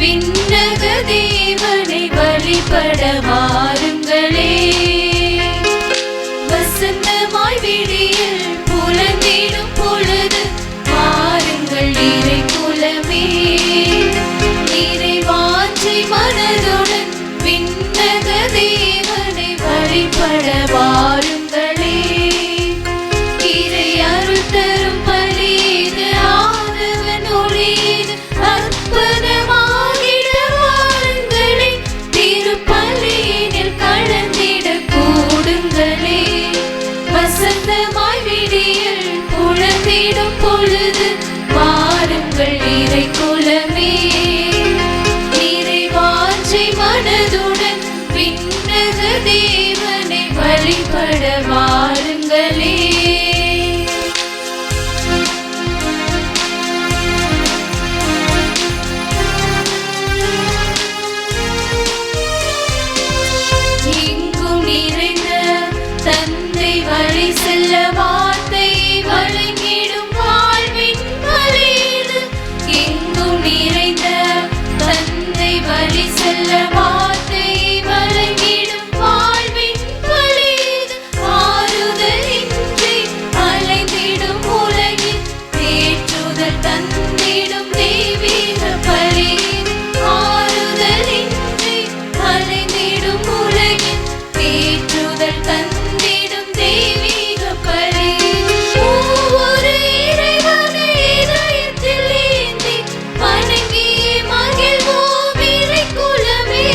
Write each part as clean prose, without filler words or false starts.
விண்ணக தேவனை வழிபட வாருங்களே. வசந்தமாய் விடியல் புலந்திடும் பொழுது வாருங்கள் இறை குலமே. இறை வாஞ்சை மனதுடன் விண்ணக தேவனை வழிபட வாருங்களே. இறை அருள் தரும் பலிது ஆதவன் ஒளிது அற்புதமாகிட வாருங்களே. திருப்பலியினில் கலந்திட கூடுங்களே. வசந்தமாய் விடியல் புலந்திடும் பொழுது வாருங்கள் இறை குலமே. இறை வாஞ்சை மனதுடன் விண்ணக தேவனை வழிபட வாருங்களே. எங்கும் நிறைந்த தந்தை வழி செல்ல வார்த்தை வழங்கிடும் வாழ்வின் பலிது. எங்கும் நிறைந்த தந்தை வழி செல்ல வார்த்தை வழங்கிடும் வாழ்வின் பலிது. ஆறுதலின்றி அலைந்திடும் உலகில் தேற்றுதல் தந்திடும் தெய்வீக பலிது. ஆறுதலின்றி அலைந்திடும் உலகில் தேற்றுதல் தந்திடும் தெய்வீக பலிது. ஒவ்வொரு இறைவனை இதயத்தில் ஏந்தி வணங்கி மகிழ்வோம் இறை குலமே.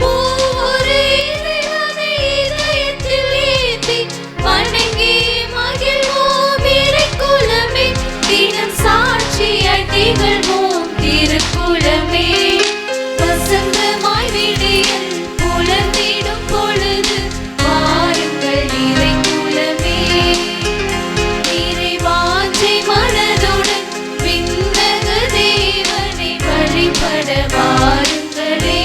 ஒவ்வொரு இறைவனை இதயத்தில் ஏந்தி வணங்கி மகிழ்வோம் இறை குலமே. தினம் சாட்சியாய் திகழ்வோம் திருக்குலமே. வசந்தமாய் விடியல் புலந்திடும் பொழுது வாருங்கள் இறை குலமே. இறை வாஞ்சை மனதுடன் விண்ணக தேவனை வழிபட வாருங்களே.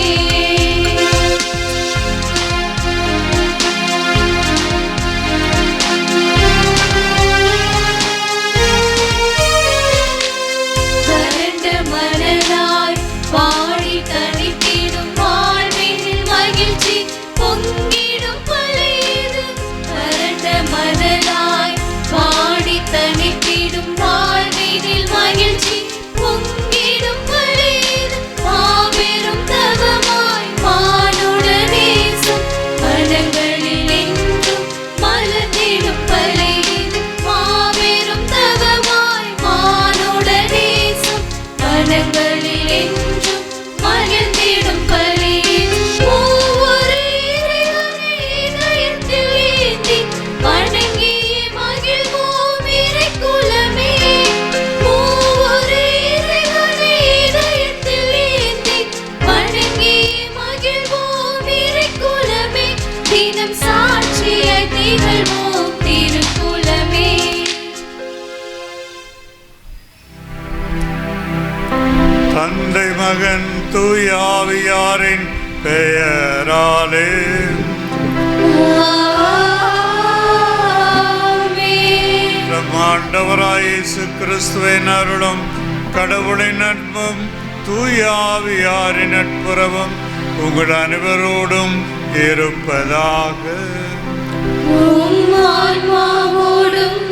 வறண்ட மனதாய் வாடி தனித்திடும் வாழ்வினில் மகிழ்ச்சி பொங்கிடும் பலிது. வறண்ட மனதாய் வாடி தனித்திடும் வாழ்வினில் மகிழ்ச்சி பொங்கிடும் பலிது. மாபெரும் தவமாய் மானுட நேசம் மனங்களில் என்றும் மலர்ந்திடும் பலிது. மாபெரும் தவமாய் மானுட நேசம் மனங்களில் என்றும் மகிழ்ந்திடும் பலிது. ஒவ்வொரு இறைவனை இதயத்தில் ஏந்தி வணங்கி மகிழ்வோம் இறை குலமே. ஒவ்வொரு இறைவனை இதயத்தில் ஏந்தி வணங்கி மகிழ்வோம் இறை குலமே. தினம் சாட்சியாய் திகழ்வோம் திருக்குலமே. தந்தை மகன் தூய ஆவியாரின் பெயராலே ஆமென். நம் ஆண்டவராய் இயேசு கிறிஸ்துவின் அருளும் கடவுளின் நட்பும் தூய ஆவியாரின் நட்புறவும் உங்கள் அனைவரோடும் இருப்பதாக. உம் ஆன்மாவோடும்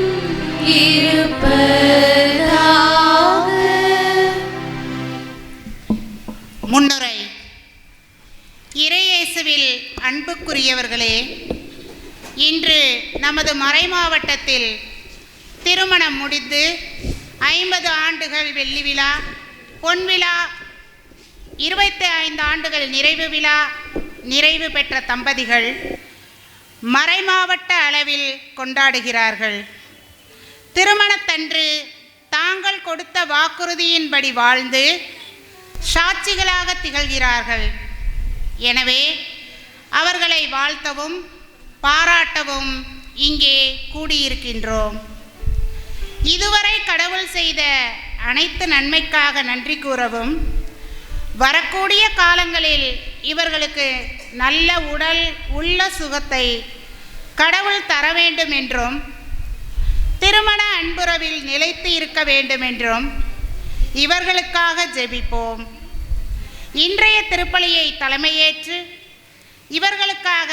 இருப்பதாக. முன்னுரை. இறையேசுவில் அன்புக்குரியவர்களே, இன்று நமது மறைமாவட்டத்தில் திருமணம் முடிந்து 50 ஆண்டுகள் வெள்ளி விழா, பொன்விழா, 25 ஆண்டுகள் நிறைவு விழா நிறைவு பெற்ற தம்பதிகள் மறைமாவட்ட அளவில் கொண்டாடுகிறார்கள். திருமணத்தன்று தாங்கள் கொடுத்த வாக்குறுதியின்படி வாழ்ந்து சாட்சிகளாக திகழ்கிறார்கள். எனவே அவர்களை வாழ்த்தவும் பாராட்டவும் இங்கே கூடியிருக்கின்றோம். இதுவரை கடவுள் செய்த அனைத்து நன்மைக்காக நன்றி கூறவும், வரக்கூடிய காலங்களில் இவர்களுக்கு நல்ல உடல் உள்ள சுகத்தை கடவுள் தர வேண்டும் என்றும், திருமண அன்புறவில் நிலைத்து இருக்க வேண்டும் என்றும் இவர்களுக்காக ஜெபிப்போம். இன்றைய திருப்பலியை தலைமையேற்று இவர்களுக்காக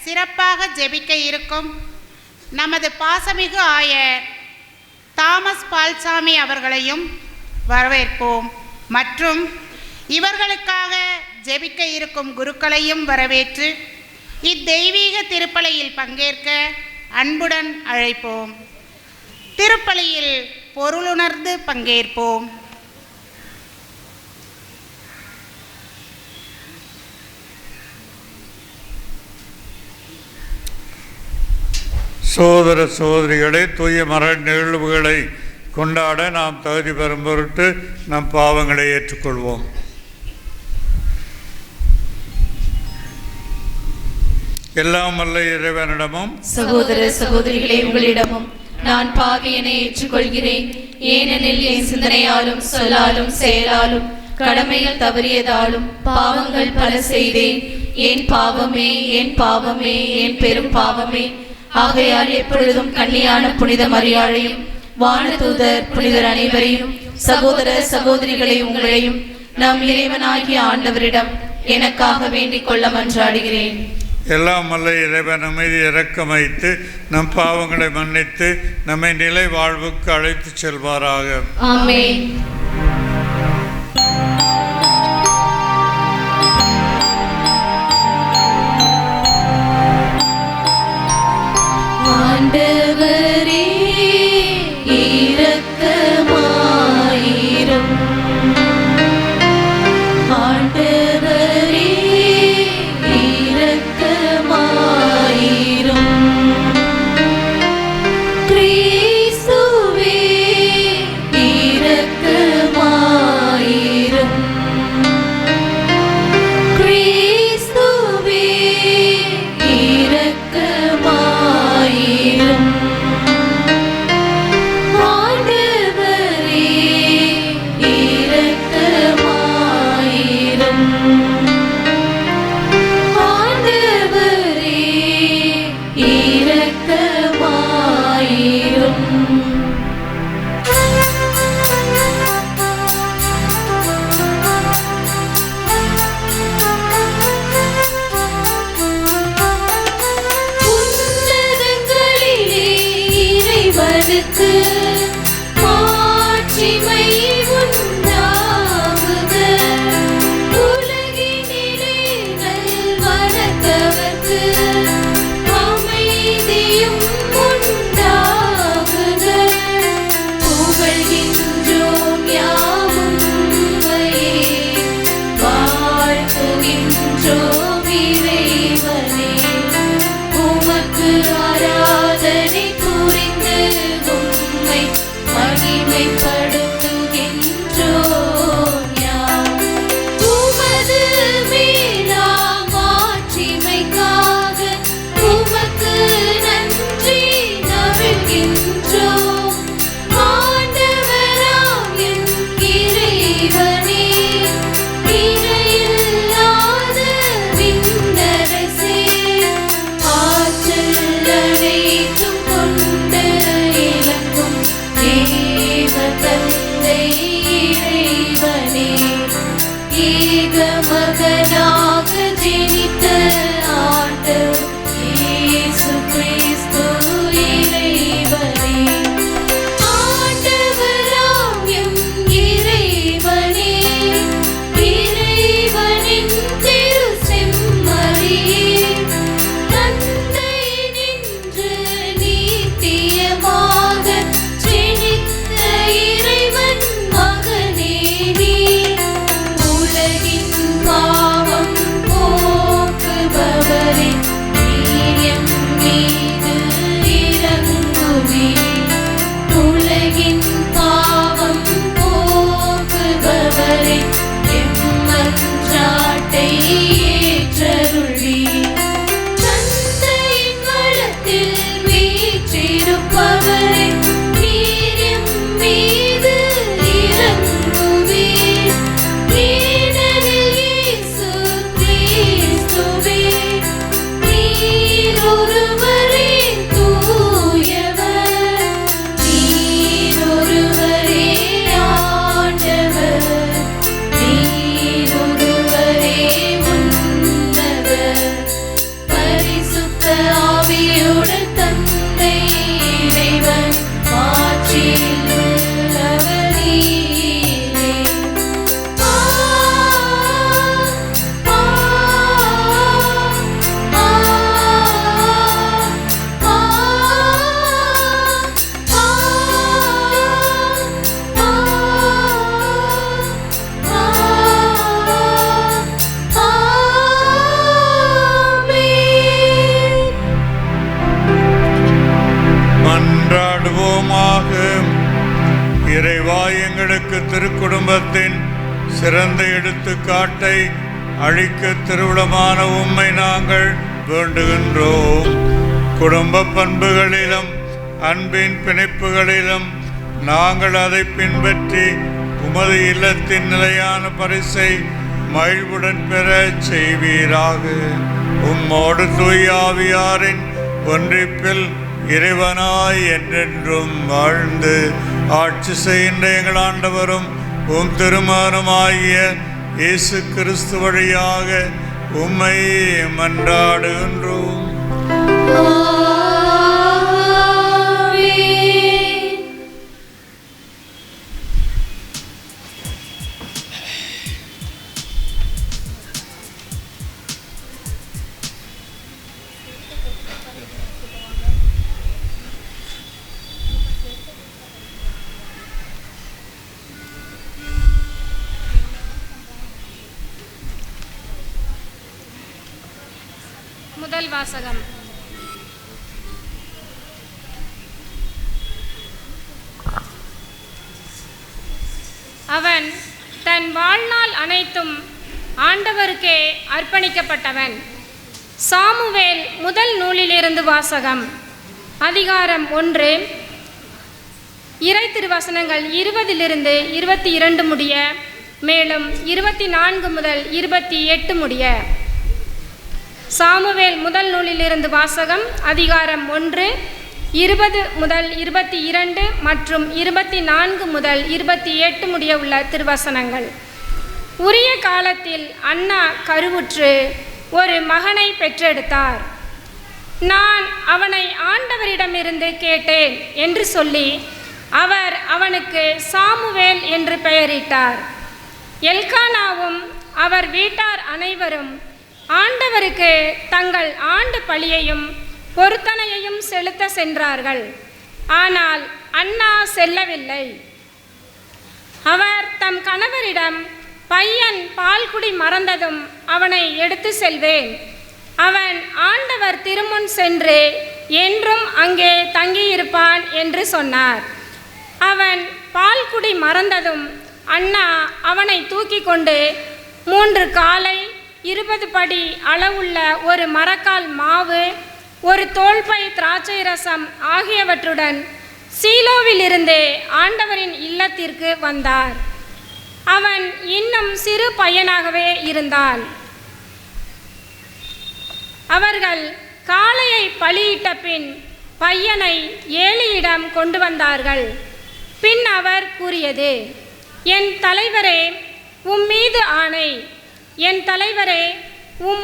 சிறப்பாக ஜெபிக்க இருக்கும் நமது பாசமிகு ஆயர் தாமஸ் பால்சாமி அவர்களையும் வரவேற்போம். மற்றும் இவர்களுக்காக ஜெபிக்க இருக்கும் குருக்களையும் வரவேற்று இத்தெய்வீக திருப்பலியில் பங்கேற்க அன்புடன் அழைப்போம். திருப்பலியில் பொருளுணர்ந்து பங்கேற்போம். சோதர சோதரிகளை தூய மர நிகழ்வுகளை கொண்டாட நாம் தகுதி பெறும் பொருட்டு நம் பாவங்களை ஏற்றுக்கொள்வோம். எல்லாம் வல்ல இறைவனிடமும் சகோதர சகோதரிகளே உங்களிடமும் நான் பாவியனை ஏற்றுக்கொள்கிறேன். ஏனெனில் என் சிந்தனையாலும் சொல்லாலும் செயலாலும் கடமைகள் தவறியதாலும் பாவங்கள் பல செய்தேன். என் பாவமே என் பாவமே என் பெரும் பாவமே. ஆகையால் எப்பொழுதும் கன்னியான புனித மரியாளையும் வானதூதர் புனிதர் அனைவரையும் சகோதர சகோதரிகளை உங்களையும் நம் இறைவனாகிய ஆண்டவரிடம் எனக்காக வேண்டிக் கொள்ள மன்றாடுகிறேன். எல்லாம் வல்ல இறைவன் அமைதி இரக்கம் வைத்து நம் பாவங்களை மன்னித்து நம்மை நிலை வாழ்வுக்கு அழைத்து செல்வாராக. ஆமென். ஆண்டவரே இரக்கமாயிரும். ஆண்டவரே இரக்கமாயிரும். கிறிஸ்துவே இரக்கமாயிரும். கிறிஸ்துவே இரக்கமாயிரும். ஆண்டவரே இரக்கமாயிரும். ஆண்டவரே இரக்கமாயிரும். உன்னதங்களிலே இறைவனுக்கு மாட்சிமை உண்டாகுக. உலகினிலே நல்வரத்தவர்க்கு அமைதியும் உண்டாகுக. புகழ்கின்றோம் யாவும் உம்மையே, வாழ்த்துகின்றோம் இறைவனே. உமக்கு ஆராதனை புரிந்து உம்மை மகிமைப்படுத்துகின்றோம் யாம். உமது மேலாம் மாட்சிமைக்காக உமக்கு நன்றி நவிழ்கின்றோம். ஆண்டவராம் என் இறைவனே, இணையில்லாத விண்ணரசே, ஆற்றல் அனைத்தும் கொண்ட இலக்கும் தேவ தந்தை இறைவனே, ஏக மகனாக ஜெனித்த ஆண்டவர் இயேசு கிறிஸ்து இறைவனே. ஆண்டவராம் எம் இறைவனே, இறைவனின் திரு செம்மறியே, தந்தை நின்று நீத்தியமாக ஜெனித்த இறைவன் மகனே நீ. உலகின் பாவம் போக்குபவரே, நீர் எம் மீது இரங்குவீர். உலகின் பாவம் போக்குபவரே, எம் மன்றாட்டை ஏற்றருள்வீர். தந்தையின் வலத்தில் வீற்றிருப்பவரே, நீர் எம் மீது இரங்குவீர். ஏனெனில் இயேசு கிறிஸ்துவே, நீர் ஒருவரே தூயவர், நீர் ஒருவரே ஆண்டவர், சிறந்த எடுத்துக்காட்டை அழிக்க திருவிழமான உம்மை நாங்கள் வேண்டுகின்றோம். குடும்ப பண்புகளிலும் அன்பின் பிணைப்புகளிலும் நாங்கள் அதை பின்பற்றி உமது இல்லத்தின் நிலையான பரிசை மகிழ்வுடன் பெற செய்வீராக. உம்மோடு தூய ஆவியாரின் ஒன்றிப்பில் இறைவனாய் என்றென்றும் வாழ்ந்து ஆட்சி செய்கின்ற எங்கள் ஆண்டவரும் உம் திருமகனுமாகிய இயேசு கிறிஸ்து வழியாக உம்மை மன்றாடுகின்றோம். முதல் வாசகம். அவன் தன் வாழ்நாள் அனைத்தும் ஆண்டவருக்கே அர்ப்பணிக்கப்பட்டவன். சாமுவேல் முதல் நூலிலிருந்து வாசகம். அதிகாரம் 1, இறை திருவசனங்கள் 20 22 முடிய, மேலும் 24 முதல் 28 முடிய. சாமுவேல் முதல் நூலிலிருந்து வாசகம். அதிகாரம் 1, 20 முதல் 22 மற்றும் 24 முதல் 28 முடிய உள்ள திருவசனங்கள். உரிய காலத்தில் அன்னா கருவுற்று ஒரு மகனை பெற்றெடுத்தார். நான் அவனை ஆண்டவரிடமிருந்து கேட்டேன் என்று சொல்லி அவர் அவனுக்கு சாமுவேல் என்று பெயரிட்டார். எல்கானாவும் அவர் வீட்டார் அனைவரும் ஆண்டவருக்கு தங்கள் ஆண்டு பலியையும் பொருத்தனையையும் செலுத்த சென்றார்கள். ஆனால் அன்னா செல்லவில்லை. அவர் தம் கணவரிடம், பையன் பால்குடி மறந்ததும் அவனை எடுத்து செல்வேன். அவன் ஆண்டவர் திருமுன் சென்று என்றும் அங்கே தங்கியிருப்பான் என்று சொன்னார். அவன் பால்குடி மறந்ததும் அன்னா அவனை தூக்கி கொண்டு 3 காலை 20 படி அளவுள்ள ஒரு மரக்கால் மாவு, ஒரு தோல்பை திராட்சை ரசம் ஆகியவற்றுடன் சீலோவிலிருந்து ஆண்டவரின் இல்லத்திற்கு வந்தார். அவன் இன்னும் சிறு பையனாகவே இருந்தான். அவர்கள் காளையை பலியிட்ட பின் பையனை ஏலியிடம் கொண்டு வந்தார்கள். பின் அவர் கூறியது, என் தலைவரே, உம்மீது ஆணை, என் தலைவரே,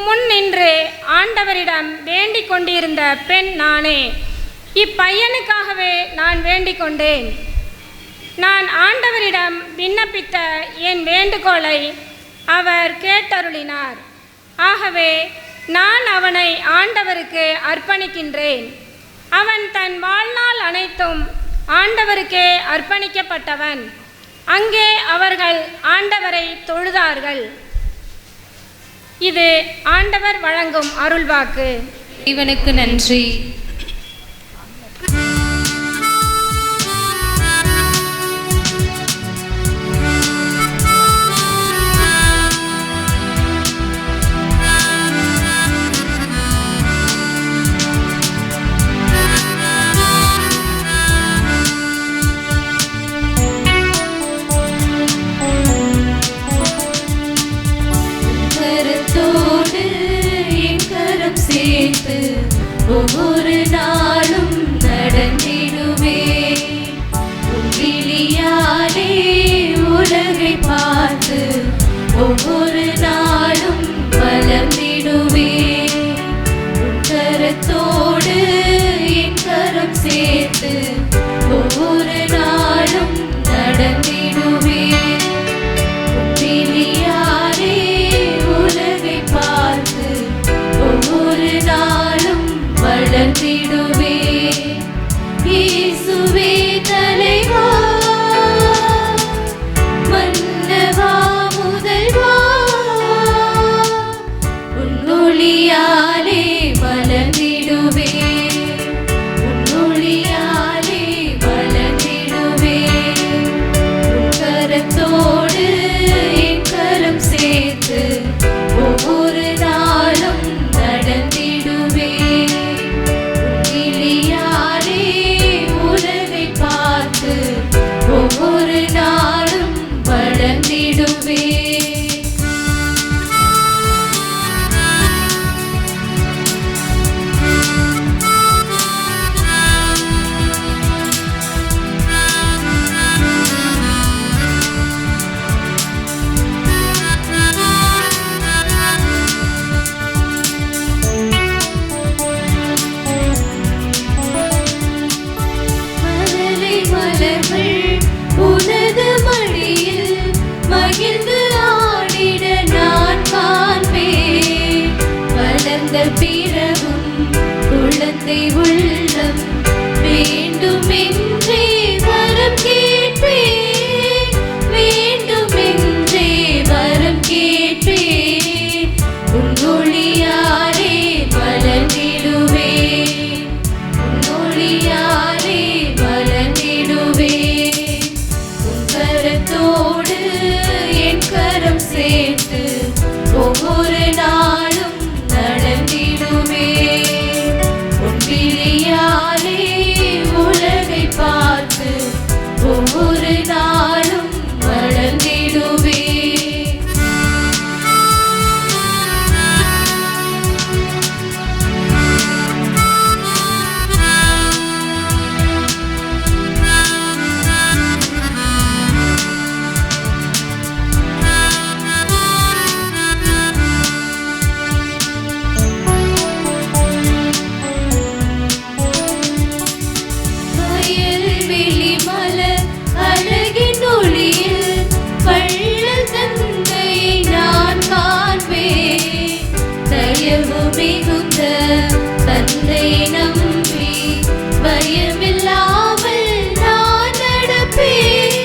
முன் நின்று ஆண்டவரிடம் வேண்டிக் கொண்டிருந்த பெண் நானே. இப்பையனுக்காகவே நான் வேண்டிக் கொண்டேன். நான் ஆண்டவரிடம் விண்ணப்பித்த என் வேண்டுகோளை அவர் கேட்டருளினார். ஆகவே நான் அவனை ஆண்டவருக்கு அர்ப்பணிக்கின்றேன். அவன் தன் வாழ்நாள் அனைத்தும் ஆண்டவருக்கே அர்ப்பணிக்கப்பட்டவன். அங்கே அவர்கள் ஆண்டவரை தொழுதார்கள். இது ஆண்டவர் வழங்கும் அருள்வாக்கு. இவனுக்கு நன்றி. ஒவ்வொரு நாளும் நடந்திடுவே, உங்கிலியாலே உலகை பார்த்து ஒவ்வொரு நாளும் வளர்ந்திடுவே. கரத்தோடு என் கரம் சேர்த்து ஒவ்வொரு நாளும் நடந்திடுவே. உங்கிலியாலே உலகை பார்த்து ஒவ்வொரு நாளும் வளர்ந்திடுவே. இயேசுவே தலைவா, மன்னவா முதல்வா, தந்தை உள்ளம் வேண்டுமென்றே வரம் கேட்பேன், வேண்டுமென்றே வரம் கேட்பேன். உன் ஒளியாலே வளர்ந்திடுவேன், உன் ஒளியாலே வளர்ந்திடுவேன். உன் கரத்தோடு என் கரம் சேர்த்து ஒவ்வொரு நாளும் நடந்திடுவேன். உன் விழியாலே உலகை பார்த்து ஒவ்வொரு நாளும் வளர்ந்திடுவேன். வயல்வெளி மலர் அழகின் ஒளியில் வள்ளல் தந்தையை நான் காண்பேன். தயவு மிகுந்த தந்தை நம்பி பயமில்லாமல் நான் நடப்பேன்,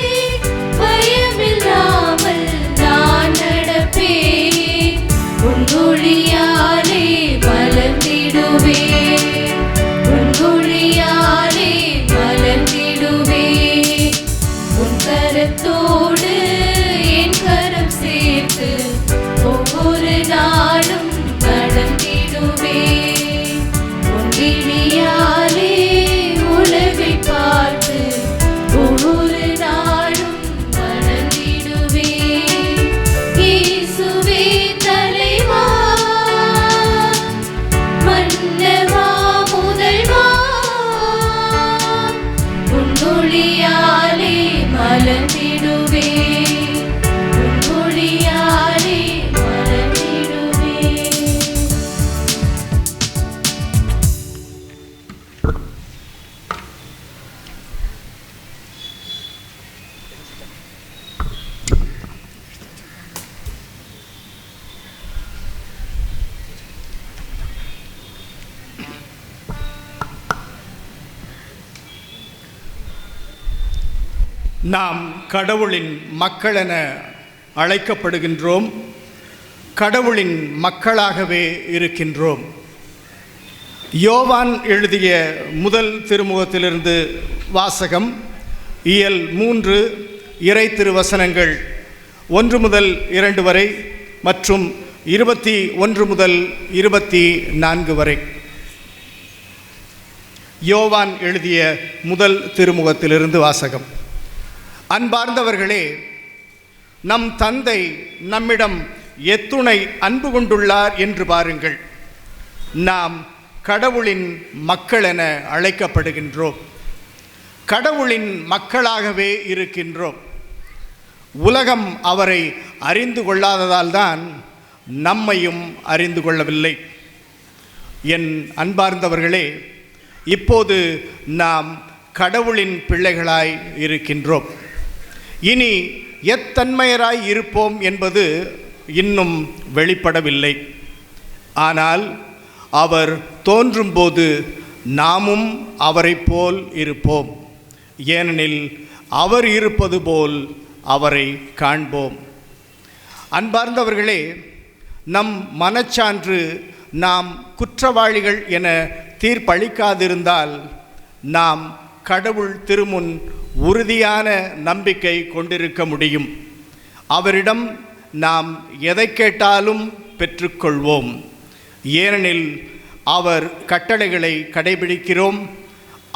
பயமில்லாமல் நான் நடப்பேன். உன் ஒளியாலே வளர்ந்திடுவேன், உன் ஒளியாலே வளர்ந்திடுவேன். உன் கரத்தோடு என் கரம் சேர்த்து ஒவ்வொரு நாளும் நடந்திடுவேன். உன் விழியாலே உலகை பார்த்து ஒவ்வொரு நாளும் வளர்ந்திடுவேன். இயேசுவே தலைவா, மன்னவா முதல்வா, உன் ஒளியாலே மலர்ந்திடுவேன், உன் ஒளியாலே மலர்ந்திடுவேன். நாம் கடவுளின் மக்களென அழைக்கப்படுகின்றோம், கடவுளின் மக்களாகவே இருக்கின்றோம். யோவான் எழுதிய முதல் திருமுகத்திலிருந்து வாசகம், இயல் 3, இறை திருவசனங்கள் 1 முதல் 2 வரை மற்றும் 21 முதல் 24 வரை. யோவான் எழுதிய முதல் திருமுகத்திலிருந்து வாசகம். அன்பார்ந்தவர்களே, நம் தந்தை நம்மிடம் எத்துணை அன்பு கொண்டுள்ளார் என்று பாருங்கள். நாம் கடவுளின் மக்கள் என அழைக்கப்படுகின்றோம், கடவுளின் மக்களாகவே இருக்கின்றோம். உலகம் அவரை அறிந்து கொள்ளாததால் தான் நம்மையும் அறிந்து கொள்ளவில்லை. என் அன்பார்ந்தவர்களே, இப்போது நாம் கடவுளின் பிள்ளைகளாய் இருக்கின்றோம். இனி எத்தன்மையராய் இருப்போம் என்பது இன்னும் வெளிப்படவில்லை. ஆனால் அவர் தோன்றும்போது நாமும் அவரைப் போல் இருப்போம். ஏனெனில் அவர் இருப்பது போல் அவரை காண்போம். அன்பார்ந்தவர்களே, நம் மனச்சான்று நாம் குற்றவாளிகள் என தீர்ப்பளிக்காதிருந்தால் நாம் கடவுள் திருமுன் உறுதியான நம்பிக்கை கொண்டிருக்க முடியும். அவரிடம் நாம் எதை கேட்டாலும் பெற்றுக்கொள்வோம். ஏனெனில் அவர் கட்டளைகளை கடைபிடிக்கிறோம்,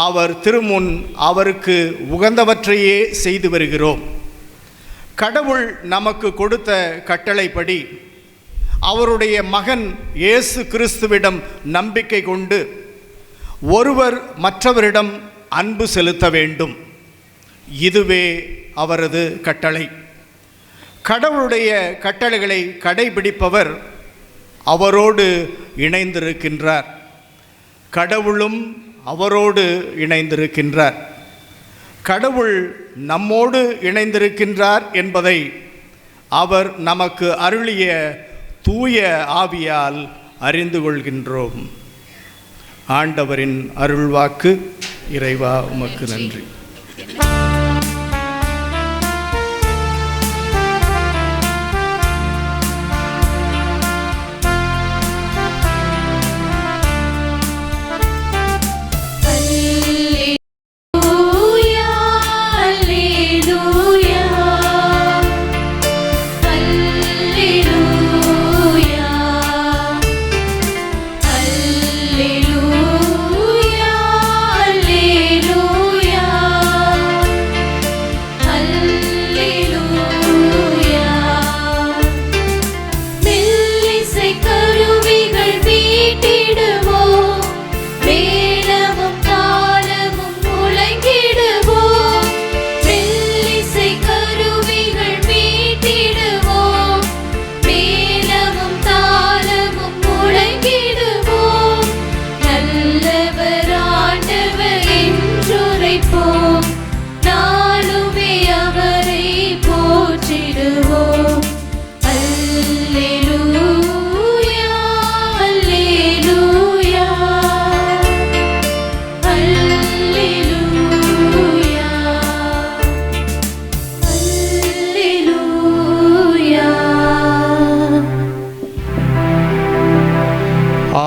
அவர் திருமுன் அவருக்கு உகந்தவற்றையே செய்து வருகிறோம். கடவுள் நமக்கு கொடுத்த கட்டளைப்படி அவருடைய மகன் இயேசு கிறிஸ்துவிடம் நம்பிக்கை கொண்டு ஒருவர் மற்றவரிடம் அன்பு செலுத்த வேண்டும். இதுவே அவரது கட்டளை. கடவுளுடைய கட்டளைகளை கடைபிடிப்பவர் அவரோடு இணைந்திருக்கின்றார், கடவுளும் அவரோடு இணைந்திருக்கின்றார். கடவுள் நம்மோடு இணைந்திருக்கின்றார் என்பதை அவர் நமக்கு அருளிய தூய ஆவியால் அறிந்து கொள்கின்றோம். ஆண்டவரின் அருள்வாக்கு. இறைவா உமக்கு நன்றி.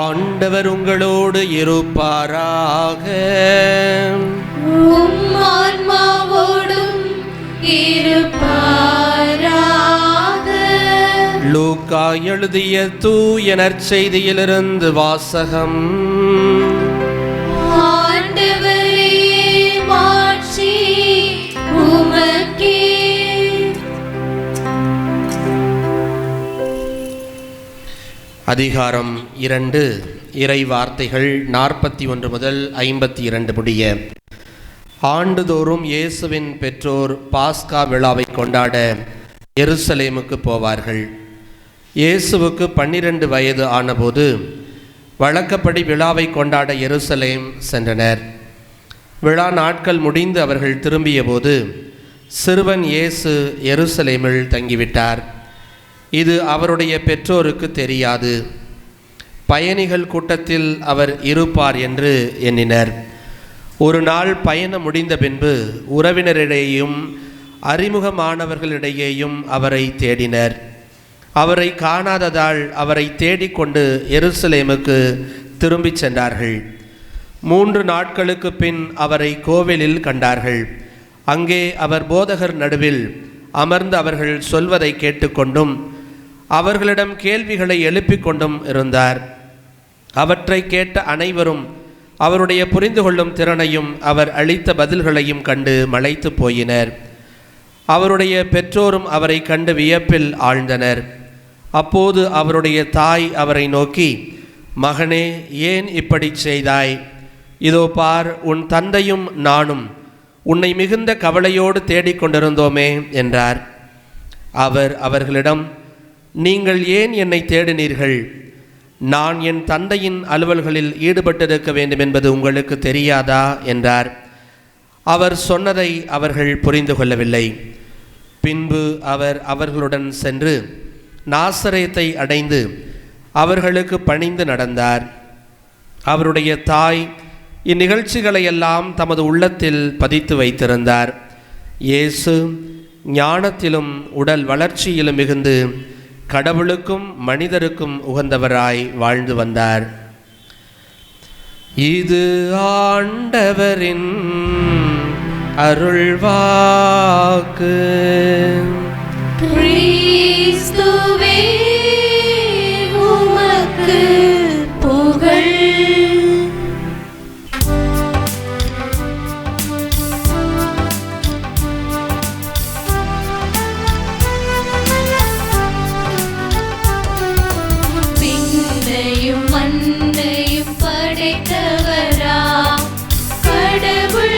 ஆண்டவர் உங்களோடு இருப்பாராக. உம் ஆன்மாவோடும் இருப்பாராக. லூக்கா எழுதிய தூய நற்செய்தியிலிருந்து வாசகம். ஆண்டவரே மாட்சி உமக்கே. அதிகாரம் 2. இறை வார்த்தைகள் 41 முதல் 52 முடிய. ஆண்டுதோறும் இயேசுவின் பெற்றோர் பாஸ்கா விழாவை கொண்டாட எருசலேமுக்கு போவார்கள். இயேசுவுக்கு 12 வயது ஆனபோது வழக்கப்படி விழாவை கொண்டாட எருசலேம் சென்றனர். விழா நாட்கள் முடிந்து அவர்கள் திரும்பிய போது சிறுவன் இயேசு எருசலேமில் தங்கிவிட்டார். இது அவருடைய பெற்றோருக்கு தெரியாது. பயணிகள் கூட்டத்தில் அவர் இருப்பார் என்று எண்ணினர். ஒரு நாள் பயணம் முடிந்த பின்பு உறவினரிடையேயும் அறிமுகமானவர்களிடையேயும் அவரை தேடினர். அவரை காணாததால் அவரை தேடிக்கொண்டு எருசலேமுக்கு திரும்பிச் சென்றார்கள். 3 நாட்களுக்கு பின் அவரை கோவிலில் கண்டார்கள். அங்கே அவர் போதகர் நடுவில் அமர்ந்து அவர்கள் சொல்வதை கேட்டுக்கொண்டும் அவர்களிடம் கேள்விகளை எழுப்பிக் கொண்டும் இருந்தார். அவற்றை கேட்ட அனைவரும் அவருடைய புரிந்து கொள்ளும் திறனையும் அவர் அளித்த பதில்களையும் கண்டு மலைத்து போயினர். அவருடைய பெற்றோரும் அவரை கண்டு வியப்பில் ஆழ்ந்தனர். அப்போது அவருடைய தாய் அவரை நோக்கி, மகனே, ஏன் இப்படி செய்தாய்? இதோ பார், உன் தந்தையும் நானும் உன்னை மிகுந்த கவலையோடு தேடிக்கொண்டிருந்தோமே என்றார். அவர் அவர்களிடம், நீங்கள் ஏன் என்னை தேடினீர்கள்? நான் என் தந்தையின் அலுவல்களில் ஈடுபட்டிருக்க வேண்டும் என்பது உங்களுக்கு தெரியாதா என்றார். அவர் சொன்னதை அவர்கள் புரிந்து கொள்ளவில்லை. பின்பு அவர் அவர்களுடன் சென்று நாசரேத்தை அடைந்து அவர்களுக்கு பணிந்து நடந்தார். அவருடைய தாய் இந்நிகழ்ச்சிகளையெல்லாம் தமது உள்ளத்தில் பதித்து வைத்திருந்தார். இயேசு ஞானத்திலும் உடல் வளர்ச்சியிலும் மிகுந்து கடவுளுக்கும் மனிதருக்கும் உகந்தவராய் வாழ்ந்து வந்தார். இது ஆண்டவரின் அருள்வாக்கு. கிறிஸ்துவே உமக்கு புகழ். மண்ணையும் படைத்தவரா கடவுள்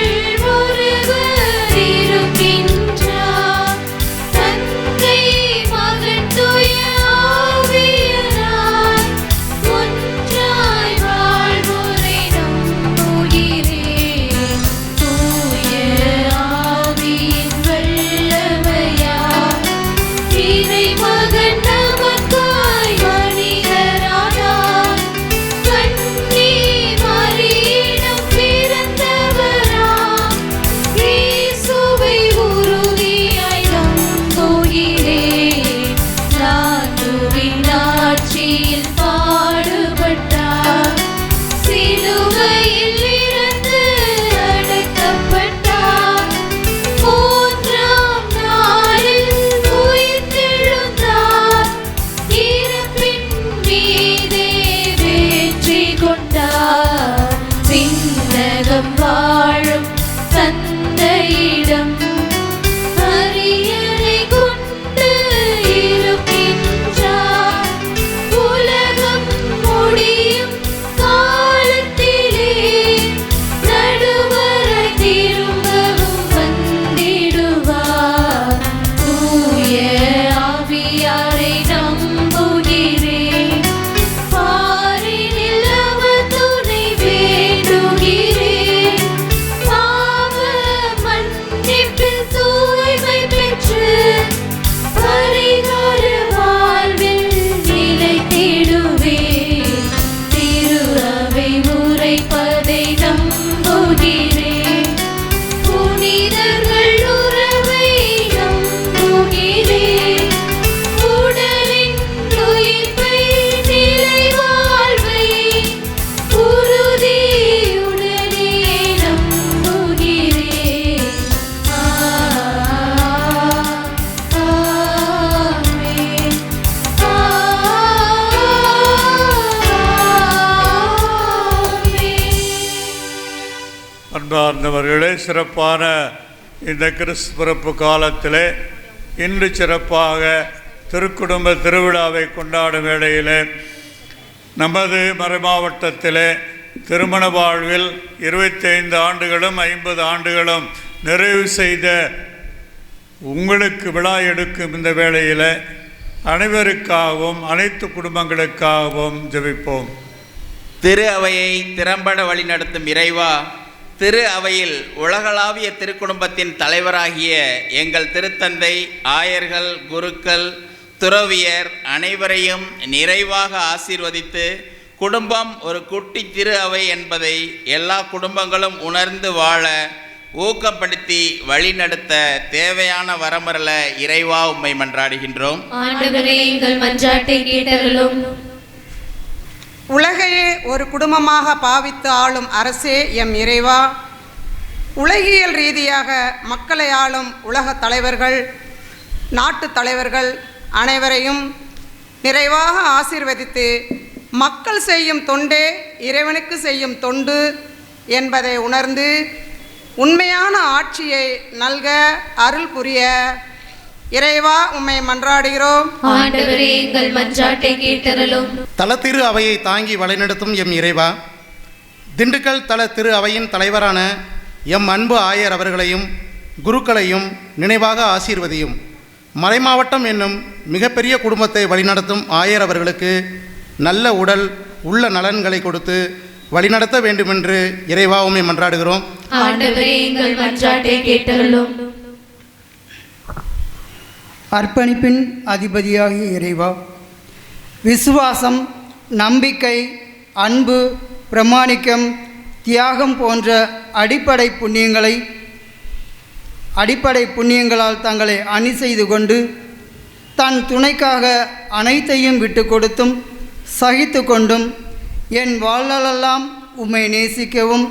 ஒருவர் இருக்கின்றார். தந்தை மகன் இருப்பதை நம்புகிறேன். பாரினில் அவர் துணை வேண்டுகிறேன். பாவ மன்னிப்பில் தூய்மை பெற்று பரிகார வாழ்வில் நிலைத்திடுவேன். திரு அவை உரைப்பதை நம்புகிறேன். புனிதர்கள் உறவை நம்புகிறேன். உடலின் உயிர்ப்பை நிலை வாழ்வை உறுதியுடனே நம்புகிறேன். ஆமென். ஆமென். அன்பார்ந்தவர்களே, சிறப்பான இந்த கிறிஸ்து பிறப்பு காலத்திலே இன்று சிறப்பாக திருக்குடும்ப திருவிழாவை கொண்டாடும் வேளையிலே நமது மறைமாவட்டத்திலே திருமண வாழ்வில் 25 ஆண்டுகளும் 50 ஆண்டுகளும் நிறைவு செய்த உங்களுக்கு விழா எடுக்கும் இந்த வேளையில் அனைவருக்காகவும் அனைத்து குடும்பங்களுக்காகவும் ஜெபிப்போம். திரு அவையை திறம்பட வழிநடத்தும் இறைவா, திரு அவையில் உலகளாவிய திருக்குடும்பத்தின் தலைவராகிய எங்கள் திருத்தந்தை, ஆயர்கள், குருக்கள், துறவியர் அனைவரையும் நிறைவாக ஆசீர்வதித்து குடும்பம் ஒரு குட்டி திரு அவை என்பதை எல்லா குடும்பங்களும் உணர்ந்து வாழ ஊக்கப்படுத்தி வழிநடத்த தேவையான வரமரல இறைவா உம்மை மன்றாடுகின்றோம். ஆண்டவரே, எங்கள் மன்றாட்டை கேட்டருளும். உலகையே ஒரு குடும்பமாக பாவித்து ஆளும் அரசே எம் இறைவா, உலகியல் ரீதியாக மக்களை ஆளும் உலக தலைவர்கள், நாட்டு தலைவர்கள் அனைவரையும் நிறைவாக ஆசீர்வதித்து மக்கள் செய்யும் தொண்டே இறைவனுக்கு செய்யும் தொண்டு என்பதை உணர்ந்து உண்மையான ஆட்சியை நல்க அருள் புரிய இறைவா உம்மை மன்றாடுகிறோம். ஆண்டவரே, எங்கள் மன்றாட்டை கேட்டருளும். தல திரு அவையை தாங்கி வழிநடத்தும் எம் இறைவா, திண்டுக்கல் தல திரு அவையின் தலைவரான எம் அன்பு ஆயர் அவர்களையும் குருக்களையும் நினைவாக ஆசீர்வதியும். மறைமாவட்டம் என்னும் மிகப்பெரிய குடும்பத்தை வழிநடத்தும் ஆயர் அவர்களுக்கு நல்ல உடல் உள்ள நலன்களை கொடுத்து வழிநடத்த வேண்டுமென்று இறைவா உம்மை மன்றாடுகிறோம். ஆண்டவரே, எங்கள் மன்றாட்டை கேட்டருளும். அர்ப்பணிப்பின் அதிபதியாகிய இறைவா, விசுவாசம், நம்பிக்கை, அன்பு, பிரமாணிக்கம், தியாகம் போன்ற அடிப்படை புண்ணியங்களால் தங்களை அணி செய்து கொண்டு தன் துணைக்காக அனைத்தையும் விட்டு கொடுத்தும் சகித்து கொண்டும் என் வாழ்நாளெல்லாம் உம்மை நேசிக்கவும்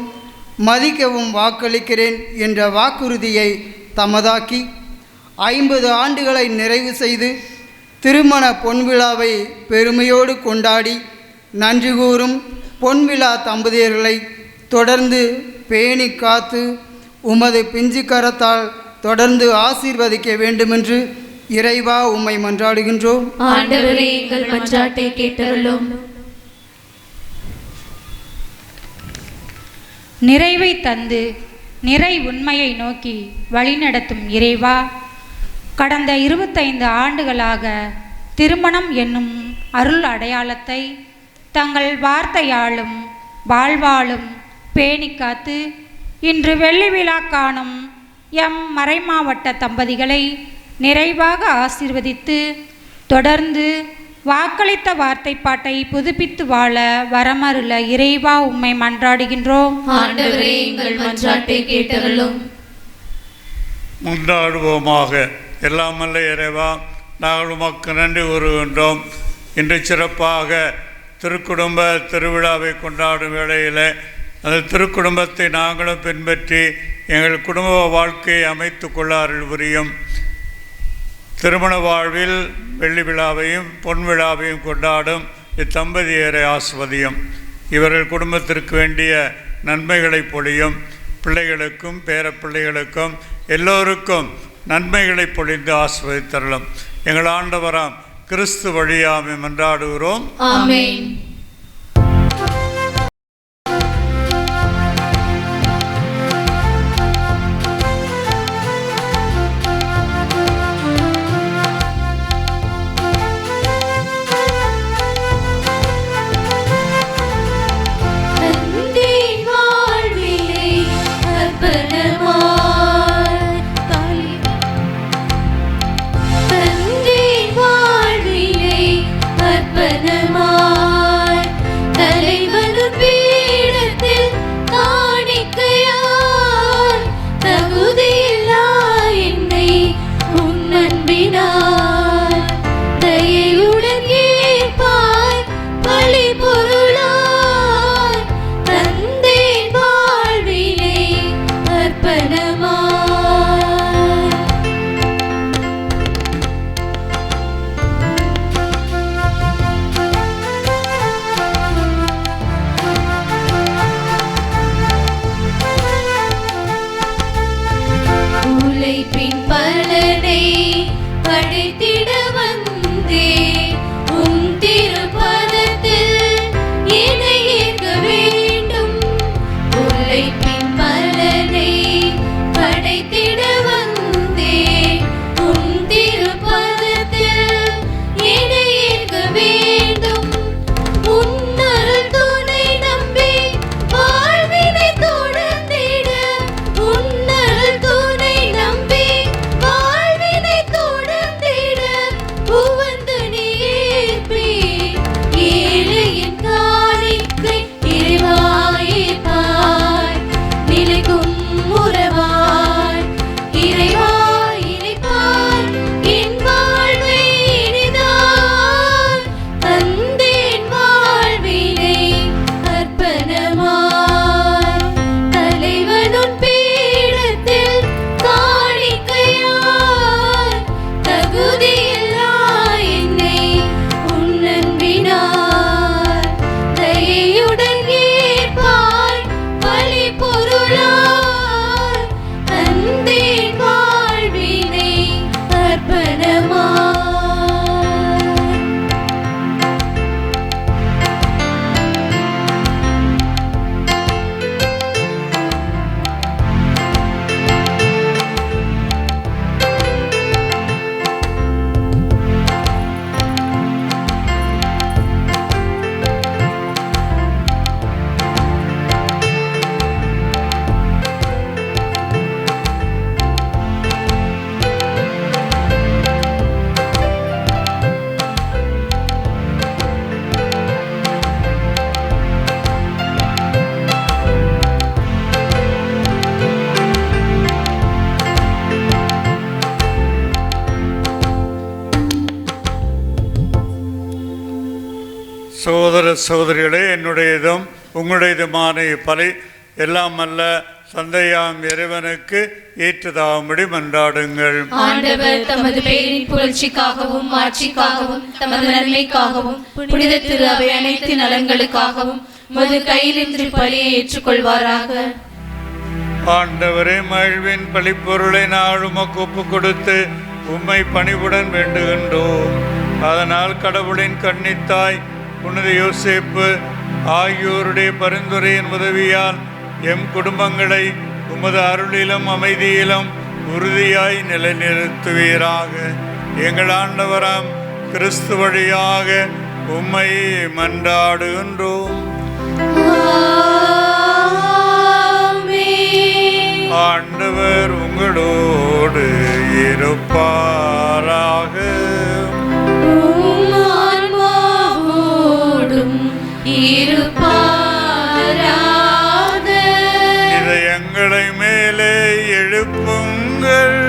மதிக்கவும் வாக்களிக்கிறேன் என்ற வாக்குறுதியை தமதாக்கி 50 ஆண்டுகளை நிறைவு செய்து திருமண பொன்விழாவை பெருமையோடு கொண்டாடி நன்றி கூறும் பொன்விழா தம்பதியர்களை தொடர்ந்து பேணி காத்து உமது பிஞ்சு கரத்தால் தொடர்ந்து ஆசீர்வதிக்க வேண்டுமென்று இறைவா உம்மை மன்றாடுகின்றோம். ஆண்டவரே, எங்கள் மன்றாட்டை கேட்டருளும். நிறைவை தந்து நிறை உண்மையை நோக்கி வழிநடத்தும் இறைவா, கடந்த 25 ஆண்டுகளாக திருமணம் என்னும் அருள் அடையாளத்தை தங்கள் வார்த்தையாலும் வாழ்வாலும் பேணி காத்து இன்று வெள்ளி விழா காணும் எம் மறைமாவட்ட தம்பதிகளை நிறைவாக ஆசீர்வதித்து தொடர்ந்து வாக்களித்த வார்த்தைப்பாட்டை புதுப்பித்து வாழ வரமருள இறைவா உம்மை மன்றாடுகின்றோம். ஆண்டவரே, எங்கள் மன்றாட்டை கேட்டருளும். மன்றாடுவோமாக. எல்லாம் வல்ல இறைவா, நாங்கள் உமக்கு நன்றி கூறுகின்றோம். இன்று சிறப்பாக திருக்குடும்ப திருவிழாவை கொண்டாடும் வேளையில் அந்த திருக்குடும்பத்தை நாங்களும் பின்பற்றி எங்கள் குடும்ப வாழ்க்கையை அமைத்து கொள்ள அருள் புரியும். திருமண வாழ்வில் வெள்ளி விழாவையும் பொன் விழாவையும் கொண்டாடும் இத்தம்பதியரை ஆஸ்வதியும். இவர்கள் குடும்பத்திற்கு வேண்டிய நன்மைகளை பொழியும். பிள்ளைகளுக்கும் பேரப்பிள்ளைகளுக்கும் எல்லோருக்கும் நன்மைகளை பொழிந்து ஆஸ்வதித்தருளும். எங்கள் ஆண்டவராம் கிறிஸ்து வழியாமை மன்றாடுகிறோம். ஆமென். சகோதர சகோதரிகளே, என்னுடையதும் உங்களுடையதுமான பலி எல்லாம் அல்ல தந்தையாம் இறைவனுக்கு ஏற்றதாகும்படி மன்றாடுங்கள். ஆண்டவர் தமது பேரின் புகழ்ச்சிக்காகவும் ஆட்சிக்காகவும் தமது நன்மைக்காகவும் புனித திரு அவை அனைத்து நலன்களுக்காகவும் மது கையிலிருந்து பலியை ஏற்றுக்கொள்வாராக. ஆண்டவரே, மகிழ்வின் பழிப்பொருளை நாள் உமக்கு ஒப்பு கொடுத்து உம்மை பணிவுடன் வேண்டுகின்றோம். அதனால் கடவுளின் கன்னித்தாய் புனித யோசேப்பு ஆகியோருடைய பரிந்துரையின் உதவியால் எம் குடும்பங்களை உமது அருளிலும் அமைதியிலும் உறுதியாய் நிலைநிறுத்துவீராக. எங்கள் ஆண்டவராம் கிறிஸ்து வழியாக உம்மை மன்றாடுகின்றோம். ஆண்டவர் உங்களோடு இருப்பாராக. இதயங்களை மேலே எழுப்புங்கள்.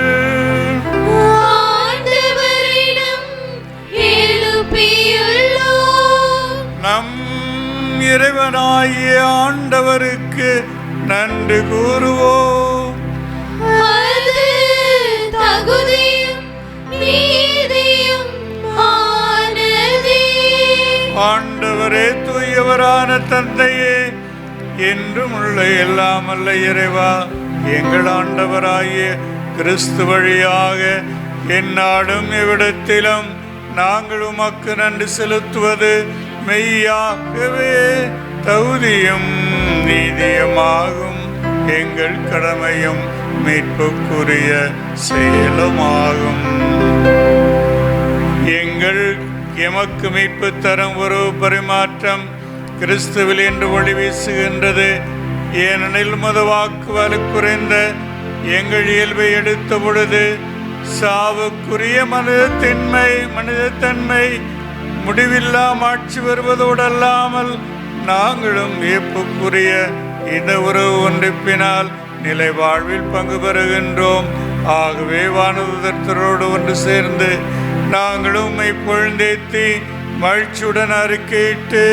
நம் இறைவனாகிய ஆண்டவருக்கு நன்றி கூறுவோம். ஆண்டவரே, தூயவரான தந்தையே, என்றும் உள்ள எல்லாம் அல்ல இறைவா, எங்கள் ஆண்டவராகிய கிறிஸ்து வழியாக எந்நாடும் எவ்விடத்திலும் நாங்கள் உமக்கு நன்றி செலுத்துவது மெய்யாகவே தகுதியும் நீதியுமாகும். எங்கள் கடமையும் மீட்புக்குரிய செயலுமாகும். எமக்கு மீட்பு தரும் ஒரு பரிமாற்றம் கிறிஸ்துவில் என்று ஒளி வீசுகின்றது. ஏனெனில் மதுவாக்கு வலுக்குறைந்த எங்கள் இயல்பை எடுத்த பொழுது சாவுக்குரிய மனிதத்தன்மை முடிவில்லா ஆட்சி வருவதோடல்லாமல் நாங்களும் வியப்புக்குரிய இந்த ஒரு ஒன்றிப்பினால் நிலை வாழ்வில் பங்கு பெறுகின்றோம். ஆகவே வானதூதரோடு ஒன்று சேர்ந்து நாங்களும் உம்மை புகழ்ந்தேத்தி மகிழ்ச்சியுடன் அறிக்கையிட்டு